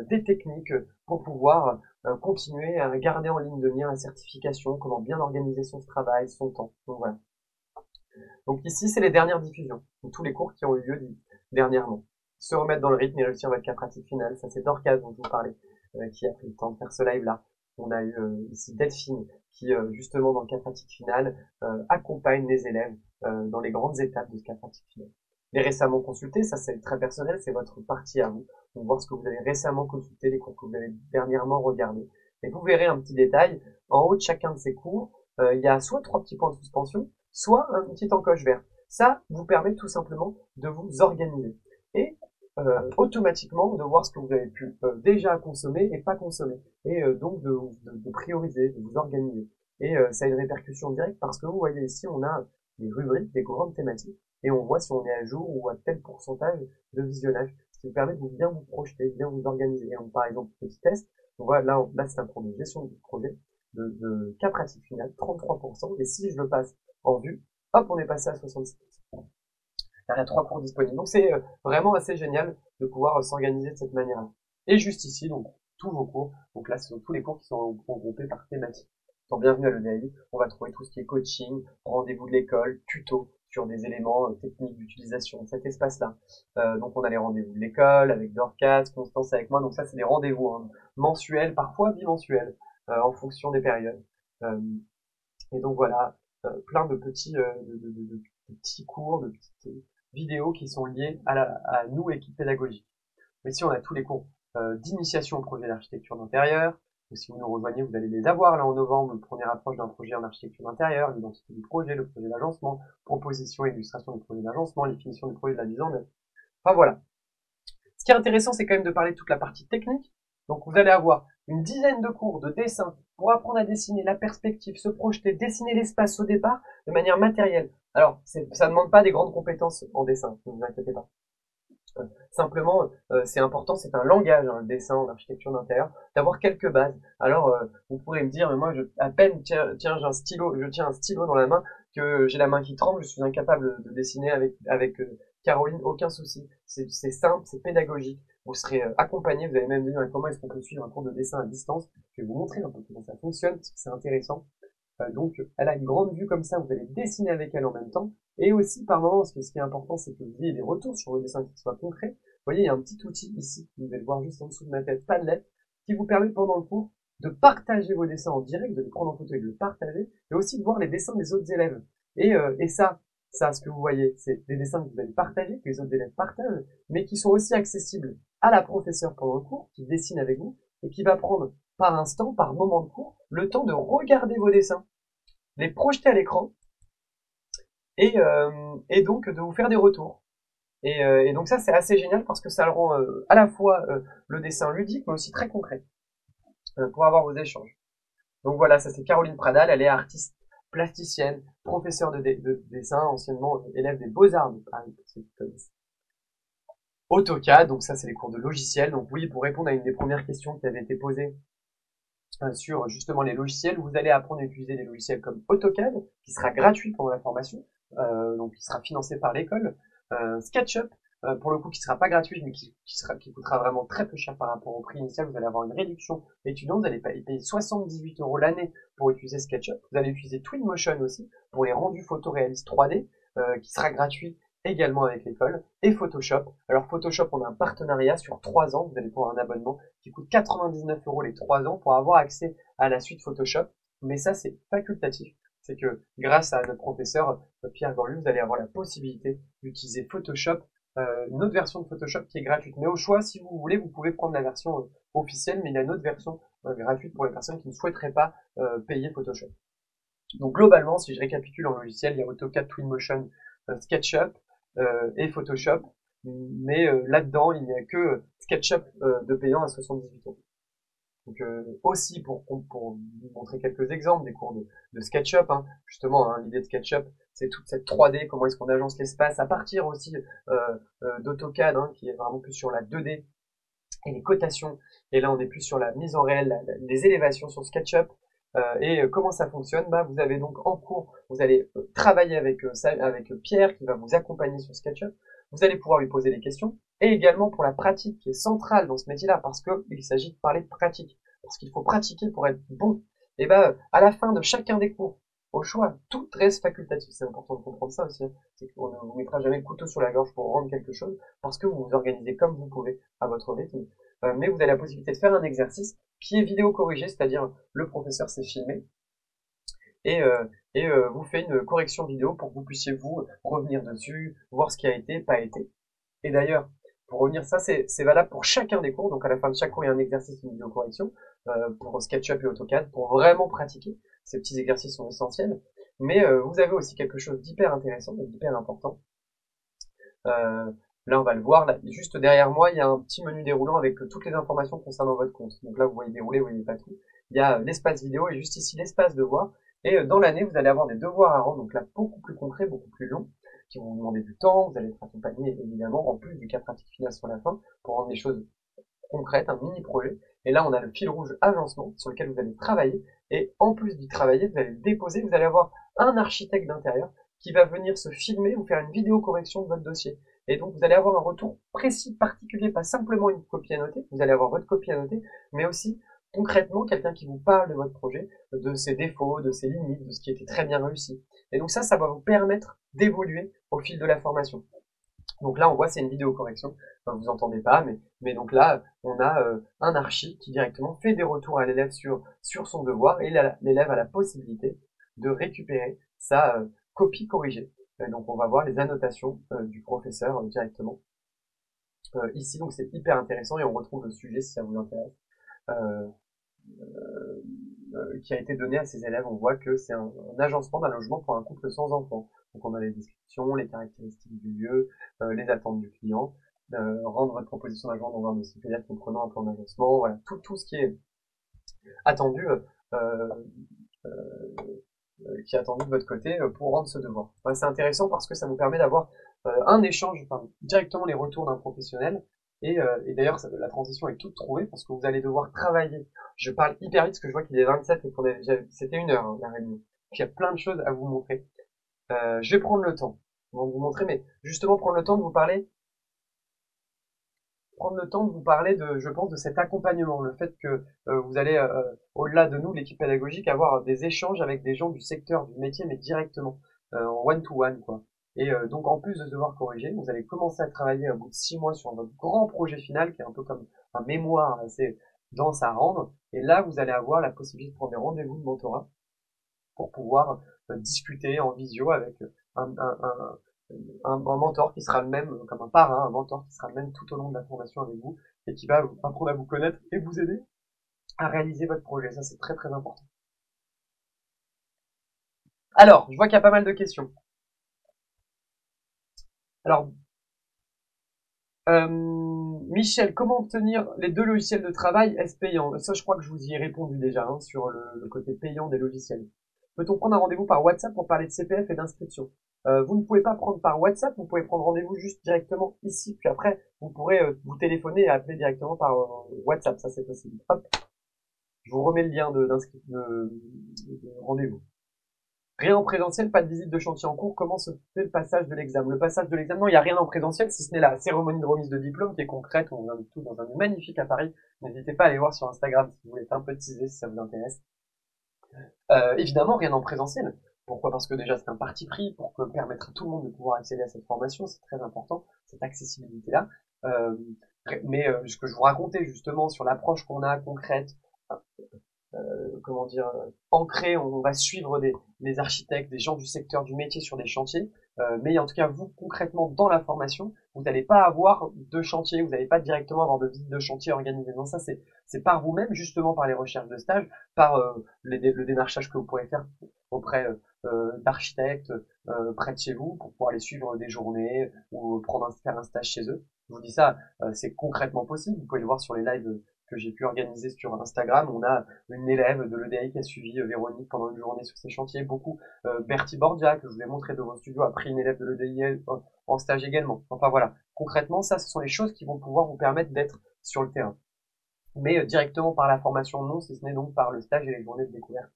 Speaker 1: des techniques pour pouvoir continuer à garder en ligne de mire la certification, comment bien organiser son travail, son temps. Donc voilà. Donc ici, c'est les dernières diffusions, donc tous les cours qui ont eu lieu dernièrement. Se remettre dans le rythme et réussir votre cas pratique final, ça c'est Dorcas dont je vous parlais, qui a pris le temps de faire ce live-là. On a eu ici Delphine qui, justement, dans le cas pratique final, accompagne les élèves dans les grandes étapes de ce cas pratique final. Les récemment consultés, ça c'est très personnel, c'est votre partie à vous. Donc voir ce que vous avez récemment consulté, les cours que vous avez dernièrement regardés. Et vous verrez un petit détail, en haut de chacun de ces cours, il y a soit 3 petits points de suspension, soit une petite encoche verte. Ça vous permet tout simplement de vous organiser et automatiquement de voir ce que vous avez pu déjà consommer et pas consommer. Et donc de prioriser, de vous organiser. Et ça a une répercussion directe parce que vous voyez ici, on a des rubriques, des grandes thématiques, et on voit si on est à jour ou à tel pourcentage de visionnage, ce qui vous permet de bien vous projeter, bien vous organiser. Et donc, par exemple, petit test, on voit là c'est un cours de gestion de projet, de cas pratique final, 33%, et si je le passe en vue, hop, on est passé à 66%. il y a 3 cours disponibles. Donc c'est vraiment assez génial de pouvoir s'organiser de cette manière-là. Et juste ici, donc tous vos cours, donc là ce sont tous les cours qui sont regroupés par thématique. Donc bienvenue à l'EDAI, on va trouver tout ce qui est coaching, rendez-vous de l'école, tuto sur des éléments techniques d'utilisation de cet espace-là. Donc on a les rendez-vous de l'école avec Dorcas, Constance avec moi, donc ça c'est des rendez-vous mensuels, parfois bimensuels, en fonction des périodes. Et donc voilà, plein de de petits cours, de petites vidéos qui sont liées à nous, équipe pédagogique. Mais si on a tous les cours d'initiation au projet d'architecture d'intérieur, ou si vous nous rejoignez, vous allez les avoir là en novembre, le premier approche d'un projet en architecture d'intérieur, l'identité du projet, le projet d'agencement, proposition et illustration du projet d'agencement, les finitions du projet de la mise en œuvre. Enfin voilà. Ce qui est intéressant, c'est quand même de parler de toute la partie technique. Donc vous allez avoir une dizaine de cours de dessin pour apprendre à dessiner la perspective, se projeter, dessiner l'espace au départ de manière matérielle. Alors, ça ne demande pas des grandes compétences en dessin, ne vous inquiétez pas. Simplement, c'est important, c'est un langage, le dessin en architecture d'intérieur, d'avoir quelques bases. Alors, vous pourrez me dire, mais moi, à peine j'ai je tiens un stylo dans la main, que j'ai la main qui tremble, je suis incapable de dessiner avec Caroline, aucun souci. C'est simple, c'est pédagogique. Vous serez accompagné, vous allez même dire comment est-ce qu'on peut suivre un cours de dessin à distance. Je vais vous montrer un peu comment ça fonctionne, parce que c'est intéressant. Donc, elle a une grande vue comme ça, vous allez dessiner avec elle en même temps. Et aussi, par moments, ce qui est important, c'est que vous ayez des retours sur vos dessins qui soient concrets. Vous voyez, il y a un petit outil ici, vous allez le voir juste en dessous de ma tête, Padlet, qui vous permet pendant le cours de partager vos dessins en direct, de les prendre en photo et de le partager, mais aussi de voir les dessins des autres élèves. Et ça, ce que vous voyez, c'est des dessins que vous allez partager, que les autres élèves partagent, mais qui sont aussi accessibles à la professeure pendant le cours, qui dessine avec vous, et qui va prendre par instant, par moment de cours, le temps de regarder vos dessins, les projeter à l'écran, et donc de vous faire des retours. Et donc ça c'est assez génial parce que ça le rend à la fois le dessin ludique mais aussi très concret pour avoir vos échanges. Donc voilà, ça c'est Caroline Pradal, elle est artiste plasticienne, professeure de dessin, anciennement élève des Beaux-Arts de Paris, pour ceux qui connaissent. AutoCAD, donc ça c'est les cours de logiciels. Donc oui, pour répondre à une des premières questions qui avait été posée sur justement les logiciels, vous allez apprendre à utiliser des logiciels comme AutoCAD, qui sera gratuit pendant la formation, donc qui sera financé par l'école, SketchUp, pour le coup qui sera pas gratuit, mais qui coûtera vraiment très peu cher par rapport au prix initial. Vous allez avoir une réduction étudiante, vous allez payer 78 € l'année pour utiliser SketchUp. Vous allez utiliser Twinmotion aussi pour les rendus photoréalistes 3D, qui sera gratuit également avec l'école, et Photoshop. Alors Photoshop, on a un partenariat sur 3 ans, vous allez prendre un abonnement qui coûte 99 € les 3 ans pour avoir accès à la suite Photoshop, mais ça c'est facultatif. C'est que grâce à notre professeur Pierre Gorlu, vous allez avoir la possibilité d'utiliser Photoshop, une autre version de Photoshop qui est gratuite. Mais au choix, si vous voulez, vous pouvez prendre la version officielle, mais il y a une autre version gratuite pour les personnes qui ne souhaiteraient pas payer Photoshop. Donc globalement, si je récapitule en logiciel, il y a AutoCAD, Twinmotion, SketchUp et Photoshop, mais là-dedans, il n'y a que SketchUp de payant à 78 €. Donc aussi pour vous montrer quelques exemples des cours de SketchUp, justement l'idée de SketchUp c'est toute cette 3D, comment est-ce qu'on agence l'espace à partir aussi d'AutoCAD qui est vraiment plus sur la 2D et les cotations, et là on est plus sur la mise en réel, les élévations sur SketchUp. Et comment ça fonctionne? Vous avez donc en cours, vous allez travailler avec Pierre qui va vous accompagner sur SketchUp. Vous allez pouvoir lui poser des questions, et également pour la pratique qui est centrale dans ce métier-là, parce qu'il s'agit de parler de pratique, parce qu'il faut pratiquer pour être bon. Et à la fin de chacun des cours, au choix, tout reste facultatif. C'est important de comprendre ça aussi. C'est qu'on ne vous mettra jamais le couteau sur la gorge pour rendre quelque chose, parce que vous vous organisez comme vous pouvez à votre rythme. Mais vous avez la possibilité de faire un exercice qui est vidéo corrigé, c'est-à-dire le professeur s'est filmé et vous fait une correction vidéo pour que vous puissiez vous revenir dessus, voir ce qui a été, pas été. Et d'ailleurs, pour revenir, ça c'est valable pour chacun des cours, donc à la fin de chaque cours il y a un exercice, une vidéo correction pour SketchUp et AutoCAD pour vraiment pratiquer. Ces petits exercices sont essentiels, mais vous avez aussi quelque chose d'hyper intéressant, d'hyper important. Là, on va le voir. Là, juste derrière moi, il y a un petit menu déroulant avec toutes les informations concernant votre compte. Donc là, vous voyez dérouler, vous voyez pas tout. Il y a l'espace vidéo et juste ici l'espace devoir. Et dans l'année, vous allez avoir des devoirs à rendre. Donc là, beaucoup plus concrets, beaucoup plus longs, qui vont vous demander du temps. Vous allez être accompagné, évidemment, en plus du cas pratique final sur la fin, pour rendre des choses concrètes, un mini projet. Et là, on a le fil rouge agencement sur lequel vous allez travailler. Et en plus d'y travailler, vous allez le déposer. Vous allez avoir un architecte d'intérieur qui va venir se filmer ou faire une vidéo correction de votre dossier. Et donc, vous allez avoir un retour précis, particulier, pas simplement une copie à noter, vous allez avoir votre copie à noter, mais aussi concrètement quelqu'un qui vous parle de votre projet, de ses défauts, de ses limites, de ce qui était très bien réussi. Et donc ça va vous permettre d'évoluer au fil de la formation. Donc là, on voit, c'est une vidéo correction. Enfin, vous entendez pas, mais donc là, on a un archi qui directement fait des retours à l'élève sur son devoir et l'élève a la possibilité de récupérer sa copie corrigée. Et donc on va voir les annotations du professeur directement ici. Donc c'est hyper intéressant et on retrouve le sujet si ça vous intéresse. Euh, qui a été donné à ses élèves. On voit que c'est un agencement d'un logement pour un couple sans enfants. Donc on a les descriptions, les caractéristiques du lieu, les attentes du client, rendre votre proposition d'agent dans un dossier PDF comprenant un plan d'agencement, voilà, tout ce qui est attendu, euh, qui est attendu de votre côté pour rendre ce devoir. Enfin, c'est intéressant parce que ça vous permet d'avoir un échange, enfin, directement les retours d'un professionnel. Et d'ailleurs, la transition est toute trouvée parce que vous allez devoir travailler. Je parle hyper vite parce que je vois qu'il est 27 et c'était 1 heure hein, la réunion. Il y a plein de choses à vous montrer. Je vais prendre le temps de vous montrer, mais justement prendre le temps de vous parler, je pense, de cet accompagnement, le fait que vous allez, au-delà de nous, l'équipe pédagogique, avoir des échanges avec des gens du secteur, du métier, mais directement, en one-to-one, quoi. Et donc, en plus de devoir corriger, vous allez commencer à travailler au bout de 6 mois sur votre grand projet final, qui est un peu comme un mémoire assez dense à rendre. Et là, vous allez avoir la possibilité de prendre des rendez-vous de mentorat pour pouvoir discuter en visio avec un, un, un, un mentor qui sera le même, comme un parrain, un mentor qui sera le même tout au long de la formation avec vous et qui va apprendre à vous connaître et vous aider à réaliser votre projet. Ça, c'est très très important. Alors, je vois qu'il y a pas mal de questions. Alors, Michel, comment obtenir les 2 logiciels de travail est-ce payant? Ça, je crois que je vous y ai répondu déjà hein, sur le côté payant des logiciels. Peut-on prendre un rendez-vous par WhatsApp pour parler de CPF et d'inscription? Vous ne pouvez pas prendre par WhatsApp, vous pouvez prendre rendez-vous juste directement ici, puis après, vous pourrez vous téléphoner et appeler directement par WhatsApp, ça c'est possible. Hop, je vous remets le lien de rendez-vous. Rien en présentiel, pas de visite de chantier en cours. Comment se fait le passage de l'examen? Le passage de l'examen, non, il n'y a rien en présentiel, si ce n'est la cérémonie de remise de diplôme qui est concrète. On invite tout dans un magnifique à Paris. N'hésitez pas à aller voir sur Instagram si vous voulez être un peu teaser, si ça vous intéresse. Évidemment, rien en présentiel. Pourquoi? Parce que déjà, c'est un parti pris pour permettre à tout le monde de pouvoir accéder à cette formation. C'est très important, cette accessibilité-là. Euh, mais ce que je vous racontais justement sur l'approche qu'on a concrète, comment dire, ancré, on va suivre des architectes, des gens du secteur du métier sur des chantiers, mais en tout cas, vous, concrètement, dans la formation, vous n'allez pas avoir de chantier, vous n'allez pas directement avoir de visite de chantier organisée. Non, ça, c'est par vous-même, justement, par les recherches de stage, par le démarchage que vous pourrez faire auprès d'architectes près de chez vous pour pouvoir les suivre des journées ou faire un stage chez eux. Je vous dis ça, c'est concrètement possible. Vous pouvez le voir sur les lives que j'ai pu organiser sur Instagram. On a une élève de l'EDI qui a suivi Véronique pendant une journée sur ses chantiers. Beaucoup. Bertie Bordia, que je vous ai montré devant le studio, a pris une élève de l'EDI en stage également. Enfin voilà. Concrètement, ça, ce sont les choses qui vont pouvoir vous permettre d'être sur le terrain. Mais directement par la formation, non, si ce n'est donc par le stage et les journées de découverte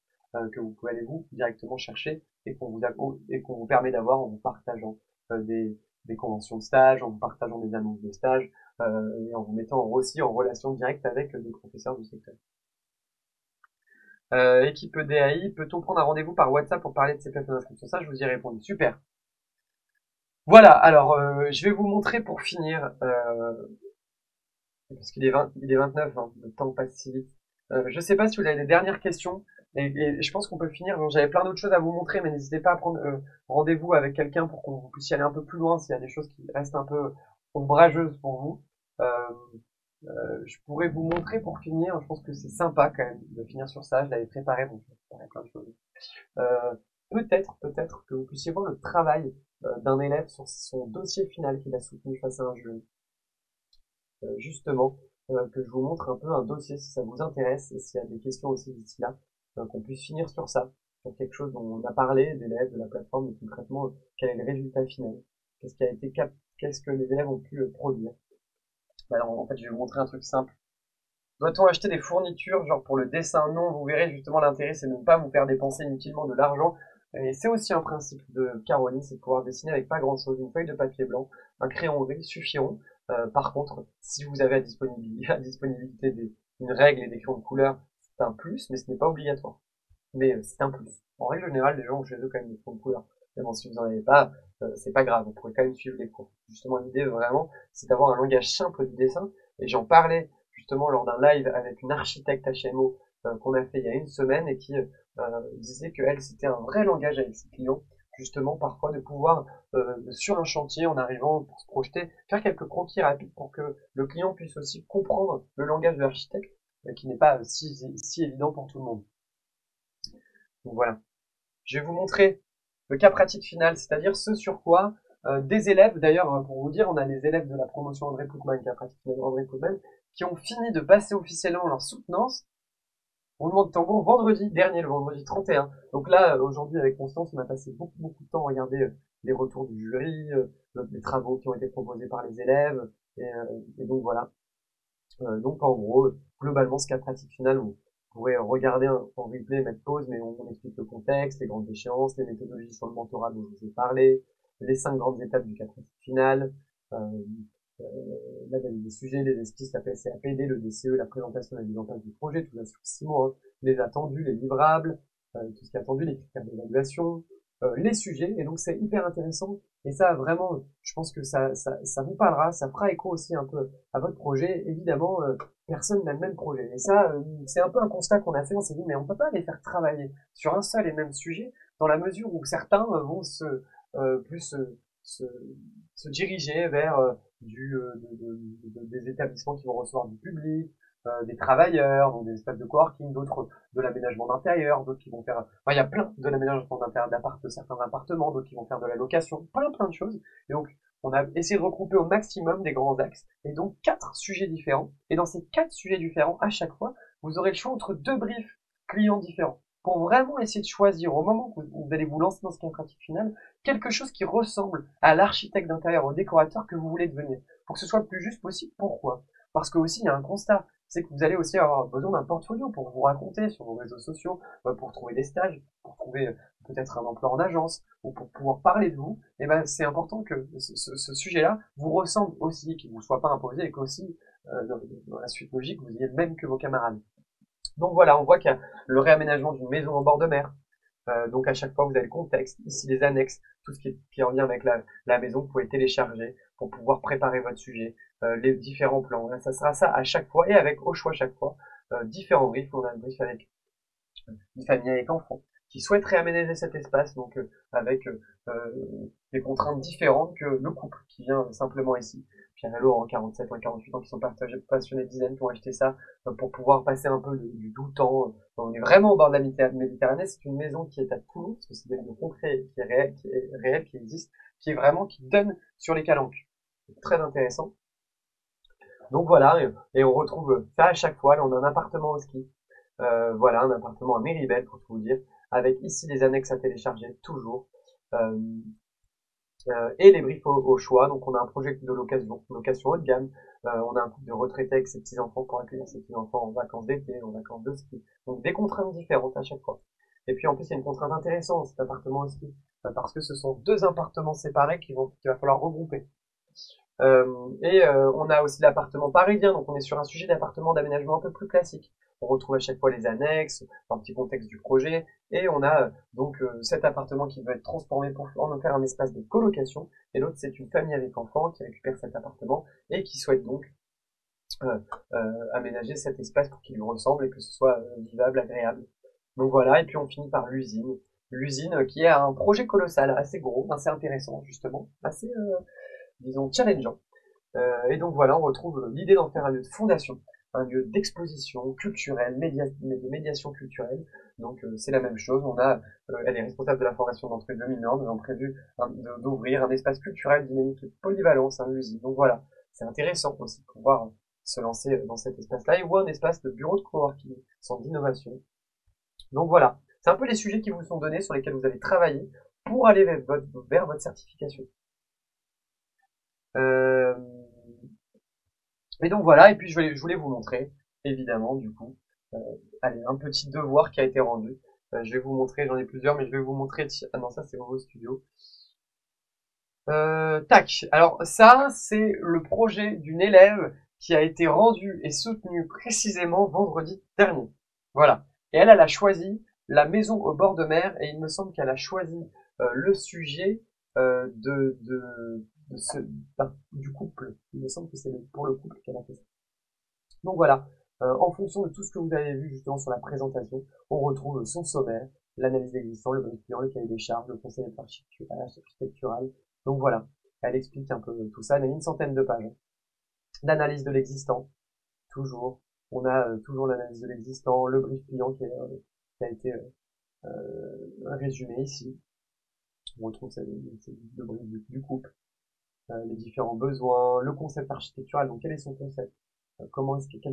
Speaker 1: que vous pouvez aller vous directement chercher et qu'on vous permet d'avoir en vous partageant des conventions de stage, en vous partageant des annonces de stage et en vous mettant aussi en relation directe avec des professeurs du secteur. Équipe DAI, peut-on prendre un rendez-vous par WhatsApp pour parler de CPF d'inscription? Ça, je vous y ai répondu. Super. Voilà, alors je vais vous montrer pour finir, parce qu'il est 29, hein, le temps passe si vite. Je sais pas si vous avez des dernières questions, et je pense qu'on peut finir. Bon, j'avais plein d'autres choses à vous montrer, mais n'hésitez pas à prendre rendez-vous avec quelqu'un pour qu'on vous puissiez aller un peu plus loin s'il y a des choses qui restent un peu ombrageuses pour vous. Je pourrais vous montrer pour finir, je pense que c'est sympa quand même de finir sur ça, je l'avais préparé, donc je vais préparer plein de choses. Peut-être que vous puissiez voir le travail d'un élève sur son dossier final qu'il a soutenu face à un jury. Justement, que je vous montre un peu un dossier si ça vous intéresse et s'il y a des questions aussi d'ici là, qu'on puisse finir sur ça, sur quelque chose dont on a parlé d'élèves, de la plateforme, et concrètement, quel est le résultat final, qu'est-ce que les élèves ont pu produire. Alors en fait, je vais vous montrer un truc simple. Doit-on acheter des fournitures, genre pour le dessin? Non, vous verrez justement l'intérêt, c'est de ne pas vous faire dépenser inutilement de l'argent Et c'est aussi un principe de Caroline, c'est de pouvoir dessiner avec pas grand-chose, une feuille de papier blanc, un crayon gris suffiront. Par contre, si vous avez à disponibilité une règle et des crayons de couleur, c'est un plus, mais ce n'est pas obligatoire. Mais c'est un plus. En règle générale, les gens ont chez eux quand même des crayons de couleur. Mais bon, si vous en avez pas, c'est pas grave, vous pourrez quand même suivre les cours. Justement, l'idée vraiment, c'est d'avoir un langage simple du dessin. Et j'en parlais justement lors d'un live avec une architecte HMO qu'on a fait il y a une semaine et qui disait que elle, c'était un vrai langage avec ses clients. Justement, parfois de pouvoir sur un chantier, en arrivant pour se projeter, faire quelques croquis rapides pour que le client puisse aussi comprendre le langage de l'architecte, qui n'est pas si évident pour tout le monde. Donc voilà. Je vais vous montrer le cas pratique final, c'est-à-dire ce sur quoi des élèves, d'ailleurs pour vous dire, on a les élèves de la promotion André Poutman, cas pratique final André Poutman, qui ont fini de passer officiellement leur soutenance, roulement de tambour, vendredi dernier, le vendredi 31. Donc là, aujourd'hui avec Constance, on a passé beaucoup de temps à regarder les retours du jury, les travaux qui ont été proposés par les élèves, et donc voilà. Donc en gros, globalement, ce cas pratique final, vous pourrez regarder en replay, mettre pause, mais on explique le contexte, les grandes échéances, les méthodologies sur le mentorat dont je vous ai parlé, les 5 grandes étapes du cas pratique final, euh, euh, l'analyse des sujets, les esquisses, la PCAPD, le DCE, la présentation et la mise en place du projet, tout ça sur 6 mois, hein, les attendus, les livrables, tout ce qui est attendu, les critères d'évaluation, les sujets, et donc c'est hyper intéressant, et ça vraiment, je pense que ça vous parlera, ça fera écho aussi un peu à votre projet. Évidemment, personne n'a le même projet, et ça, c'est un peu un constat qu'on a fait, on s'est dit, mais on peut pas les faire travailler sur un seul et même sujet, dans la mesure où certains vont plus se, se diriger vers des établissements qui vont recevoir du public, des travailleurs, donc des espaces de coworking, d'autres de l'aménagement d'intérieur, d'autres qui vont faire, enfin, il y a plein de l'aménagement d'intérieur de certains appartements, d'autres qui vont faire de la location, plein de choses. Et donc, on a essayé de regrouper au maximum des grands axes, et donc 4 sujets différents. Et dans ces 4 sujets différents, à chaque fois, vous aurez le choix entre 2 briefs clients différents, pour vraiment essayer de choisir au moment où vous allez vous lancer dans ce cas pratique final, quelque chose qui ressemble à l'architecte d'intérieur, au décorateur que vous voulez devenir, pour que ce soit le plus juste possible. Pourquoi? Parce que aussi, il y a un constat, c'est que vous allez aussi avoir besoin d'un portfolio pour vous raconter sur vos réseaux sociaux, pour trouver des stages, pour trouver peut-être un emploi en agence, ou pour pouvoir parler de vous. Et ben, c'est important que ce sujet-là vous ressemble aussi, qu'il ne vous soit pas imposé, et qu'aussi, dans la suite logique, vous ayez le même que vos camarades. Donc voilà, on voit qu'il y a le réaménagement d'une maison en bord de mer. Donc à chaque fois, vous avez le contexte, ici les annexes, tout ce qui est en lien avec la maison, vous pouvez télécharger pour pouvoir préparer votre sujet, les différents plans. Là, ça sera ça à chaque fois et avec au choix à chaque fois différents briefs. On a un brief avec une famille avec enfants qui souhaite réaménager cet espace, donc avec des contraintes différentes que le couple qui vient simplement ici. Pierre et Laurent, 47 ans, 48 ans, qui sont passionnés de design, qui ont acheté ça pour pouvoir passer un peu du doux temps. On est vraiment au bord de la Méditerranée. C'est une maison qui est à Toulon, parce que c'est des maisons concrètes, qui est réelle, qui existe, qui est vraiment, qui donne sur les calanques. C'est très intéressant. Donc voilà, et on retrouve ça à chaque fois. Là, on a un appartement au ski. Voilà, un appartement à Méribel, pour tout vous dire, avec ici les annexes à télécharger, toujours. Euh, et les briefs au choix. Donc on a un projet de location haut de gamme. On a un couple de retraités avec ses petits-enfants pour accueillir ses petits-enfants en vacances d'été, en vacances de ski. Donc des contraintes différentes à chaque fois. Et puis en plus il y a une contrainte intéressante, cet appartement au ski, parce que ce sont 2 appartements séparés qu'il va falloir regrouper. On a aussi l'appartement parisien, donc on est sur un sujet d'appartement d'aménagement un peu plus classique. On retrouve à chaque fois les annexes, un petit contexte du projet, et on a cet appartement qui va être transformé pour en faire un espace de colocation, et l'autre c'est une famille avec enfants qui récupère cet appartement et qui souhaite donc aménager cet espace pour qu'il lui ressemble et que ce soit vivable, agréable. Donc voilà, et puis on finit par l'usine. L'usine qui est un projet colossal, assez gros, assez intéressant justement, assez disons challengeant. Et donc voilà, on retrouve l'idée d'en faire un lieu de fondation, un lieu d'exposition culturelle, de médiation culturelle. Donc c'est la même chose. Elle est responsable de la formation d'entrée 2001. Nous avons prévu d'ouvrir un espace culturel dynamique et polyvalence, un usine. Donc voilà, c'est intéressant aussi de pouvoir se lancer dans cet espace-là, ou un espace de bureau de coworking, centre d'innovation. Donc voilà, c'est un peu les sujets qui vous sont donnés, sur lesquels vous allez travailler pour aller vers votre certification. Euh, Et donc voilà, et puis je voulais vous montrer, évidemment, du coup, allez, un petit devoir qui a été rendu. Je vais vous montrer, j'en ai plusieurs, mais je vais vous montrer. Ah non, ça c'est Ovo Studio. Tac. Alors ça, c'est le projet d'une élève qui a été rendu et soutenu précisément vendredi dernier. Voilà. Et elle a choisi la maison au bord de mer et il me semble qu'elle a choisi le sujet du couple. Il me semble que c'est pour le couple qu'elle a fait ça. Donc voilà, en fonction de tout ce que vous avez vu justement sur la présentation, on retrouve son sommaire, l'analyse existant, le brief client, le cahier des charges, le conseil architectural. Donc voilà, elle explique un peu tout ça. Elle a une centaine de pages d'analyse de l'existant, toujours. On a toujours l'analyse de l'existant, le brief client qui a été résumé ici. On retrouve le brief du couple, les différents besoins, le concept architectural, donc quel est son concept,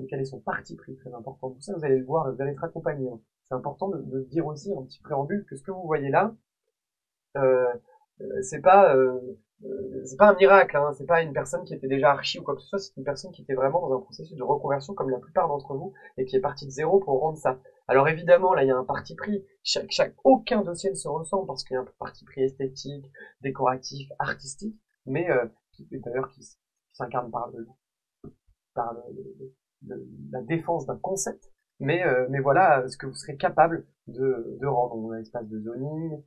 Speaker 1: quel est son parti pris, très important. Tout ça, vous allez le voir, vous allez être accompagné. Hein. C'est important de dire aussi un petit préambule que ce que vous voyez là, euh, c'est pas c'est pas un miracle, hein, c'est pas une personne qui était déjà archi ou quoi que ce soit, c'est une personne qui était vraiment dans un processus de reconversion comme la plupart d'entre vous et qui est partie de zéro pour rendre ça. Alors évidemment, là il y a un parti pris, aucun dossier ne se ressemble parce qu'il y a un parti pris esthétique, décoratif, artistique, mais d'ailleurs qui s'incarne par la défense d'un concept, mais voilà ce que vous serez capable de rendre. On a l'espace de zoning,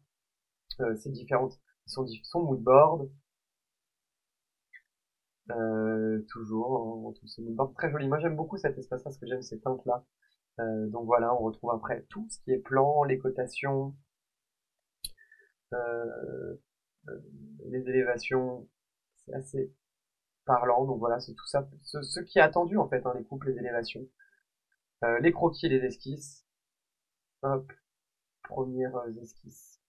Speaker 1: ces différentes son moodboard, toujours on trouve ce moodboard très joli. Moi j'aime beaucoup cet espace là, ce que j'aime ces teintes là. Donc voilà, on retrouve après tout ce qui est plan, les cotations, euh, les élévations, c'est assez parlant. Donc voilà, c'est tout ça, ce qui est attendu en fait, hein, les coupes, les élévations, les croquis, les esquisses. Hop, première esquisse.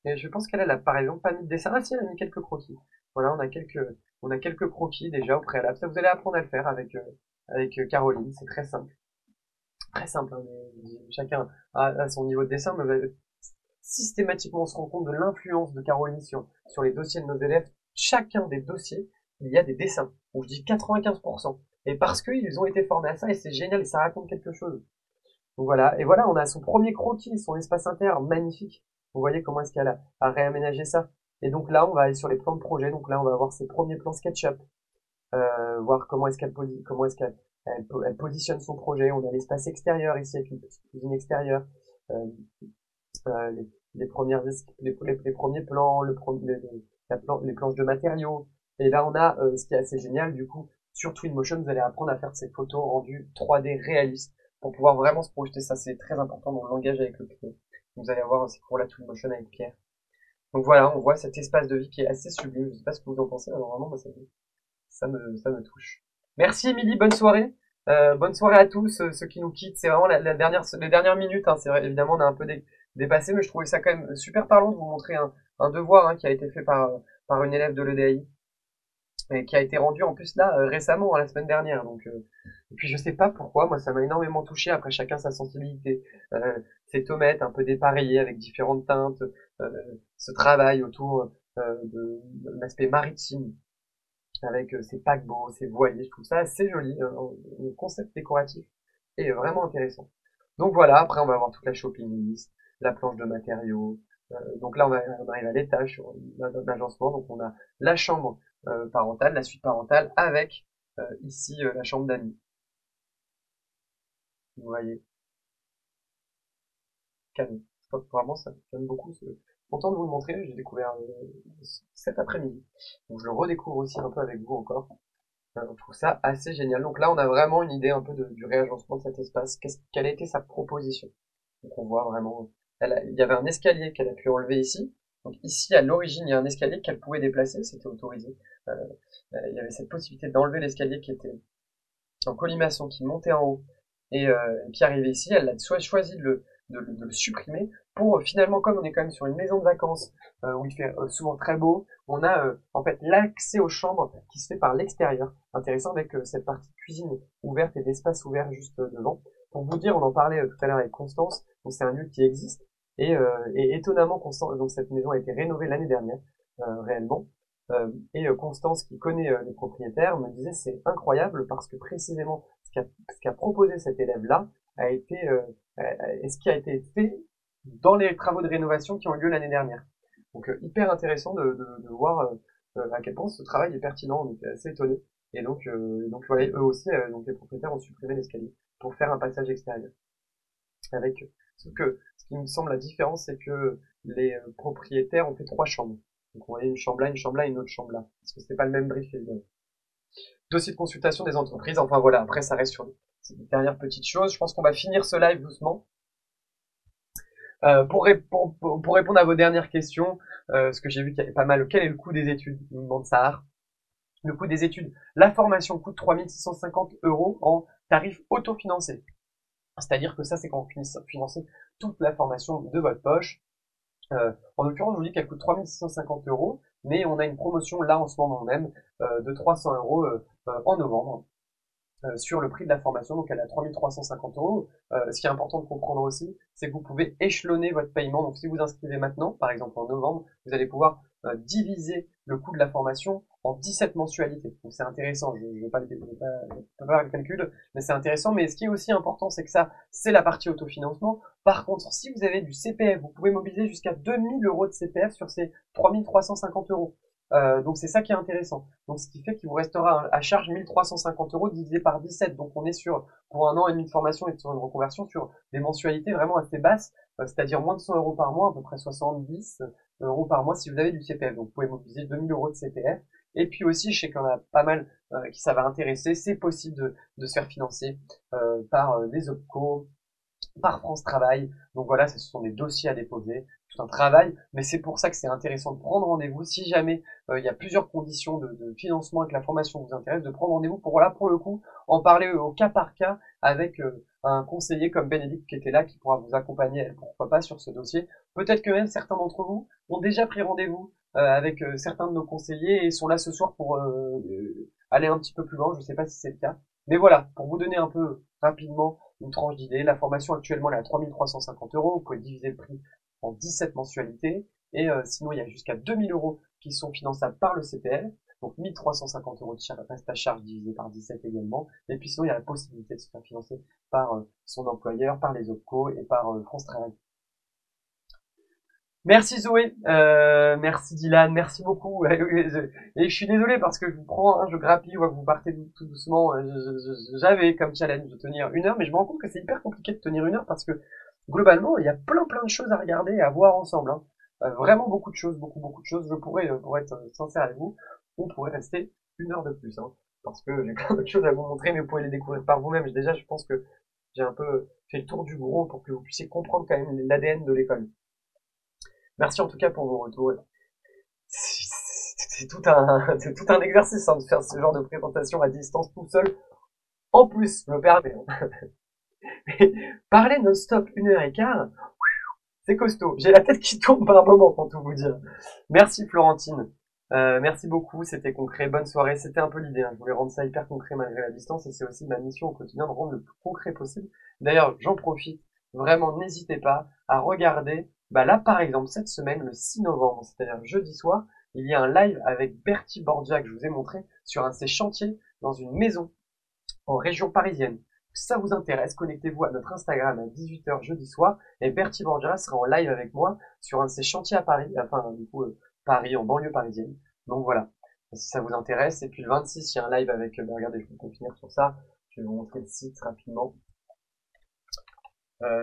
Speaker 1: Et je pense qu'elle a par exemple pas mis de dessin. Ah si, elle a mis quelques croquis. Voilà, on a quelques croquis déjà au préalable. Ça, vous allez apprendre à le faire avec Caroline. C'est très simple. Très simple, hein, chacun a son niveau de dessin, mais vous allez systématiquement on se rend compte de l'influence de Caroline sur les dossiers de nos élèves. Chacun des dossiers, il y a des dessins. Donc je dis 95%. Et parce qu'ils ont été formés à ça, et c'est génial, et ça raconte quelque chose. Donc voilà, et voilà, on a son premier croquis, son espace inter, magnifique. Vous voyez comment est-ce qu'elle a réaménagé ça. Et donc là, on va aller sur les plans de projet. Donc là, on va avoir ses premiers plans SketchUp, voir comment est-ce qu'elle positionne son projet. On a l'espace extérieur ici avec une petite cuisine extérieure, euh, les premières, les premiers plans, les planches de matériaux. Et là, on a ce qui est assez génial, du coup, sur Twinmotion, vous allez apprendre à faire ces photos rendues 3D réalistes pour pouvoir vraiment se projeter. Ça, c'est très important dans le langage avec le client. Vous allez avoir aussi pour la Twinmotion avec Pierre. Donc voilà, on voit cet espace de vie qui est assez sublime. Je sais pas ce que vous en pensez, alors vraiment, moi, ça me touche. Merci Émilie, bonne soirée. Bonne soirée à tous ceux qui nous quittent. C'est vraiment les dernières minutes. Hein, c'est vrai, évidemment, on a un peu dépassé, mais je trouvais ça quand même super parlant de vous montrer un devoir hein, qui a été fait par une élève de l'EDAI et qui a été rendu en plus là récemment, la semaine dernière. Donc, et puis je sais pas pourquoi, moi ça m'a énormément touché. Après chacun sa sensibilité. Ces tomates un peu dépareillées avec différentes teintes, ce travail autour de l'aspect maritime avec ses paquebots, ses voiliers. Je trouve ça assez joli, le concept décoratif est vraiment intéressant. Donc voilà, après on va avoir toute la shopping list, la planche de matériaux. Donc là on arrive à l'étage sur l'agencement. Donc on a la chambre parentale, la suite parentale avec ici la chambre d'amis. Vous voyez, calme. Vraiment ça calme beaucoup. Content de vous le montrer, j'ai découvert cet après-midi. Donc je le redécouvre aussi un peu avec vous encore. Je trouve ça assez génial. Donc là, on a vraiment une idée un peu du réagencement de cet espace. Quelle a été sa proposition? Donc on voit vraiment, il y avait un escalier qu'elle a pu enlever ici. Donc ici, à l'origine, il y a un escalier qu'elle pouvait déplacer, c'était autorisé. Euh, il y avait cette possibilité d'enlever l'escalier qui était en colimaçon, qui montait en haut et qui arrivait ici. Elle a choisi de le supprimer pour finalement, comme on est quand même sur une maison de vacances où il fait souvent très beau, on a en fait l'accès aux chambres qui se fait par l'extérieur. Intéressant avec cette partie cuisine ouverte et d'espace ouvert juste devant. Pour vous dire, on en parlait tout à l'heure avec Constance, donc c'est un lieu qui existe et étonnamment Constance, donc cette maison a été rénovée l'année dernière réellement. Et Constance, qui connaît les propriétaires, me disait c'est incroyable parce que précisément ce qu'a proposé cet élève-là est ce qui a été fait dans les travaux de rénovation qui ont eu lieu l'année dernière. Donc hyper intéressant de voir à quel point ce travail est pertinent. On était assez étonnés. Et donc voilà, eux aussi, donc les propriétaires ont supprimé l'escalier pour faire un passage extérieur. Avec ce qui me semble la différence, c'est que les propriétaires ont fait 3 chambres. Donc on voyait une chambre là, et une autre chambre là. Parce que c'était pas le même brief, évidemment. Dossier de consultation des entreprises. Enfin voilà, après ça reste sur ces dernières petites choses. Je pense qu'on va finir ce live doucement. Pour répondre à vos dernières questions, parce que j'ai vu qu'il y avait pas mal. Quel est le coût des études? Il me demande Sahar. Le coût des études. La formation coûte 3 650 € en tarif autofinancé. C'est-à-dire que ça, c'est quand vous financez toute la formation de votre poche. En l'occurrence, je vous dis qu'elle coûte 3 650 €, mais on a une promotion là en ce moment même de 300 € en novembre. Sur le prix de la formation, donc elle est à 3 350 €. Ce qui est important de comprendre aussi, c'est que vous pouvez échelonner votre paiement. Donc si vous inscrivez maintenant, par exemple en novembre, vous allez pouvoir diviser le coût de la formation en 17 mensualités. Donc c'est intéressant, je ne vais pas faire le calcul, mais c'est intéressant. Mais ce qui est aussi important, c'est que ça, c'est la partie autofinancement. Par contre, si vous avez du CPF, vous pouvez mobiliser jusqu'à 2 000 € de CPF sur ces 3 350 €. Donc c'est ça qui est intéressant. Donc ce qui fait qu'il vous restera à charge 1350 € divisé par 17. Donc on est sur, pour un an et demi de formation et sur une reconversion, sur des mensualités vraiment assez basses, c'est-à-dire moins de 100 € par mois, à peu près 70 € par mois si vous avez du CPF. Donc vous pouvez mobiliser 2000 € de CPF. Et puis aussi, je sais qu'il y en a pas mal qui ça va intéresser, c'est possible de se faire financer par des OPCO, par France Travail. Donc voilà, ce sont des dossiers à déposer, tout un travail, mais c'est pour ça que c'est intéressant de prendre rendez-vous. Si jamais il y a plusieurs conditions de financement et que la formation vous intéresse, de prendre rendez-vous pour là, pour le coup, en parler au cas par cas avec un conseiller comme Bénédicte qui était là, qui pourra vous accompagner, pourquoi pas, sur ce dossier. Peut-être que même certains d'entre vous ont déjà pris rendez-vous avec certains de nos conseillers et sont là ce soir pour aller un petit peu plus loin. Je ne sais pas si c'est le cas. Mais voilà, pour vous donner un peu rapidement une tranche d'idée, la formation actuellement elle est à 3 350 €. Vous pouvez diviser le prix en 17 mensualités. Et sinon, il y a jusqu'à 2 000 € qui sont finançables par le CPF. Donc 1 350 € de reste à charge divisé par 17 également. Et puis sinon, il y a la possibilité de se faire financer par son employeur, par les OPCO et par France Travail. Merci Zoé, merci Dylan, merci beaucoup. Et je suis désolé parce que je vous prends, je grappille, je vois que vous partez tout doucement. J'avais comme challenge de tenir 1 heure, mais je me rends compte que c'est hyper compliqué de tenir 1 heure parce que globalement, il y a plein de choses à regarder et à voir ensemble. Hein. Vraiment beaucoup de choses, beaucoup de choses. Je pourrais, pour être sincère avec vous, on pourrait rester 1 heure de plus, hein, parce que j'ai plein de choses à vous montrer, mais vous pouvez les découvrir par vous-même. Déjà, je pense que j'ai un peu fait le tour du gros pour que vous puissiez comprendre quand même l'ADN de l'école. Merci en tout cas pour vos retours. C'est tout un exercice hein, de faire ce genre de présentation à distance tout seul. En plus, je me permets. Parler non-stop 1 h 15, c'est costaud. J'ai la tête qui tourne par moment pour tout vous dire. Merci Florentine. Merci beaucoup, c'était concret. Bonne soirée. C'était un peu l'idée. Hein. Je voulais rendre ça hyper concret malgré la distance et c'est aussi ma mission au quotidien de rendre le plus concret possible. D'ailleurs, j'en profite. Vraiment, n'hésitez pas à regarder. Bah là, par exemple, cette semaine, le 6 novembre, c'est-à-dire jeudi soir, il y a un live avec Bertie Borgia que je vous ai montré sur un de ses chantiers dans une maison en région parisienne. Si ça vous intéresse, connectez-vous à notre Instagram à 18 h jeudi soir et Bertie Borgia sera en live avec moi sur un de ses chantiers à Paris, enfin du coup Paris, en banlieue parisienne. Donc voilà, si ça vous intéresse. Et puis le 26, il y a un live avec, regardez, je vais finir sur ça, je vais vous montrer le site rapidement.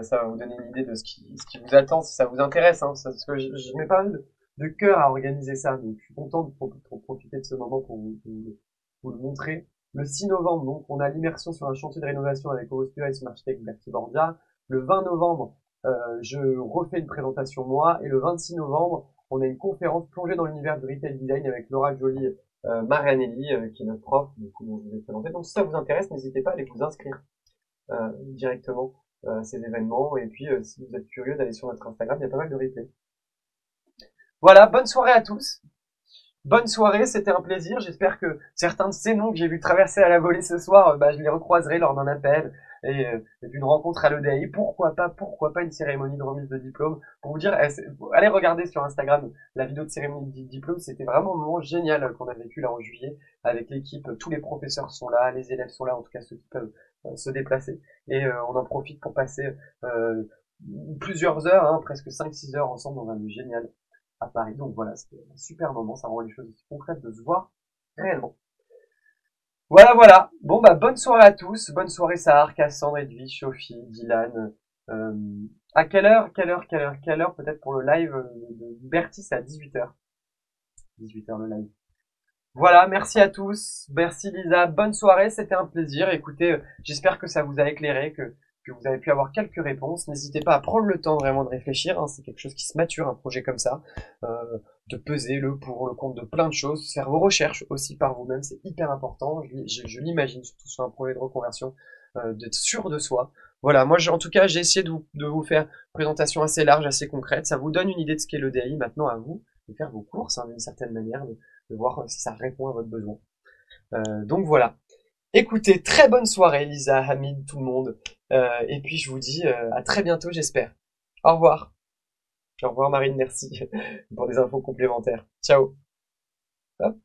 Speaker 1: Ça va vous donner une idée de ce qui vous attend si ça vous intéresse, hein, parce que je mets pas mal de cœur à organiser ça, donc je suis content de profiter de ce moment pour vous le montrer. Le 6 novembre, donc, on a l'immersion sur un chantier de rénovation avec Eurostua et son architecte Bertie Borgia. Le 20 novembre, je refais une présentation moi, et le 26 novembre, on a une conférence plongée dans l'univers du retail design avec Laura Joly Marianelli, qui est notre prof, du coup, dont je vais présenter. Donc si ça vous intéresse, n'hésitez pas à aller vous inscrire directement ces événements. Et puis, si vous êtes curieux d'aller sur notre Instagram, il y a pas mal de replays. Voilà, bonne soirée à tous. Bonne soirée, c'était un plaisir. J'espère que certains de ces noms que j'ai vu traverser à la volée ce soir, je les recroiserai lors d'un appel et d'une rencontre à l'EDI. Pourquoi pas une cérémonie de remise de diplôme. Pour vous dire, allez regarder sur Instagram la vidéo de cérémonie de diplôme. C'était vraiment un moment génial qu'on a vécu là en juillet avec l'équipe. Tous les professeurs sont là, les élèves sont là, en tout cas ceux qui peuvent se déplacer. Et on en profite pour passer plusieurs heures, hein, presque 5-6 heures ensemble dans un lieu génial à Paris. Donc voilà, c'était un super moment, ça rend les choses aussi concrètes de se voir réellement. Voilà, voilà. Bon, bah, bonne soirée à tous. Bonne soirée, Sahar, Cassandre, Edwige, Sophie, Dylan. Euh, à quelle heure, peut-être pour le live de Bertie, c'est à 18h. 18h le live. Voilà, merci à tous. Merci Lisa. Bonne soirée, c'était un plaisir. Écoutez, j'espère que ça vous a éclairé, que vous avez pu avoir quelques réponses. N'hésitez pas à prendre le temps vraiment de réfléchir, hein. C'est quelque chose qui se mature, un projet comme ça. De peser le pour, le contre de plein de choses. Faire vos recherches aussi par vous-même, c'est hyper important. Je l'imagine, surtout sur un projet de reconversion, d'être sûr de soi. Voilà, moi en tout cas, j'ai essayé de vous faire une présentation assez large, assez concrète. Ça vous donne une idée de ce qu'est le DAI. Maintenant, à vous de faire vos courses, hein, d'une certaine manière, de voir si ça répond à votre besoin. Donc voilà. Écoutez, très bonne soirée Lisa, Hamid, tout le monde. Et puis je vous dis à très bientôt, j'espère. Au revoir. Au revoir Marine, merci pour des infos complémentaires. Ciao. Hop.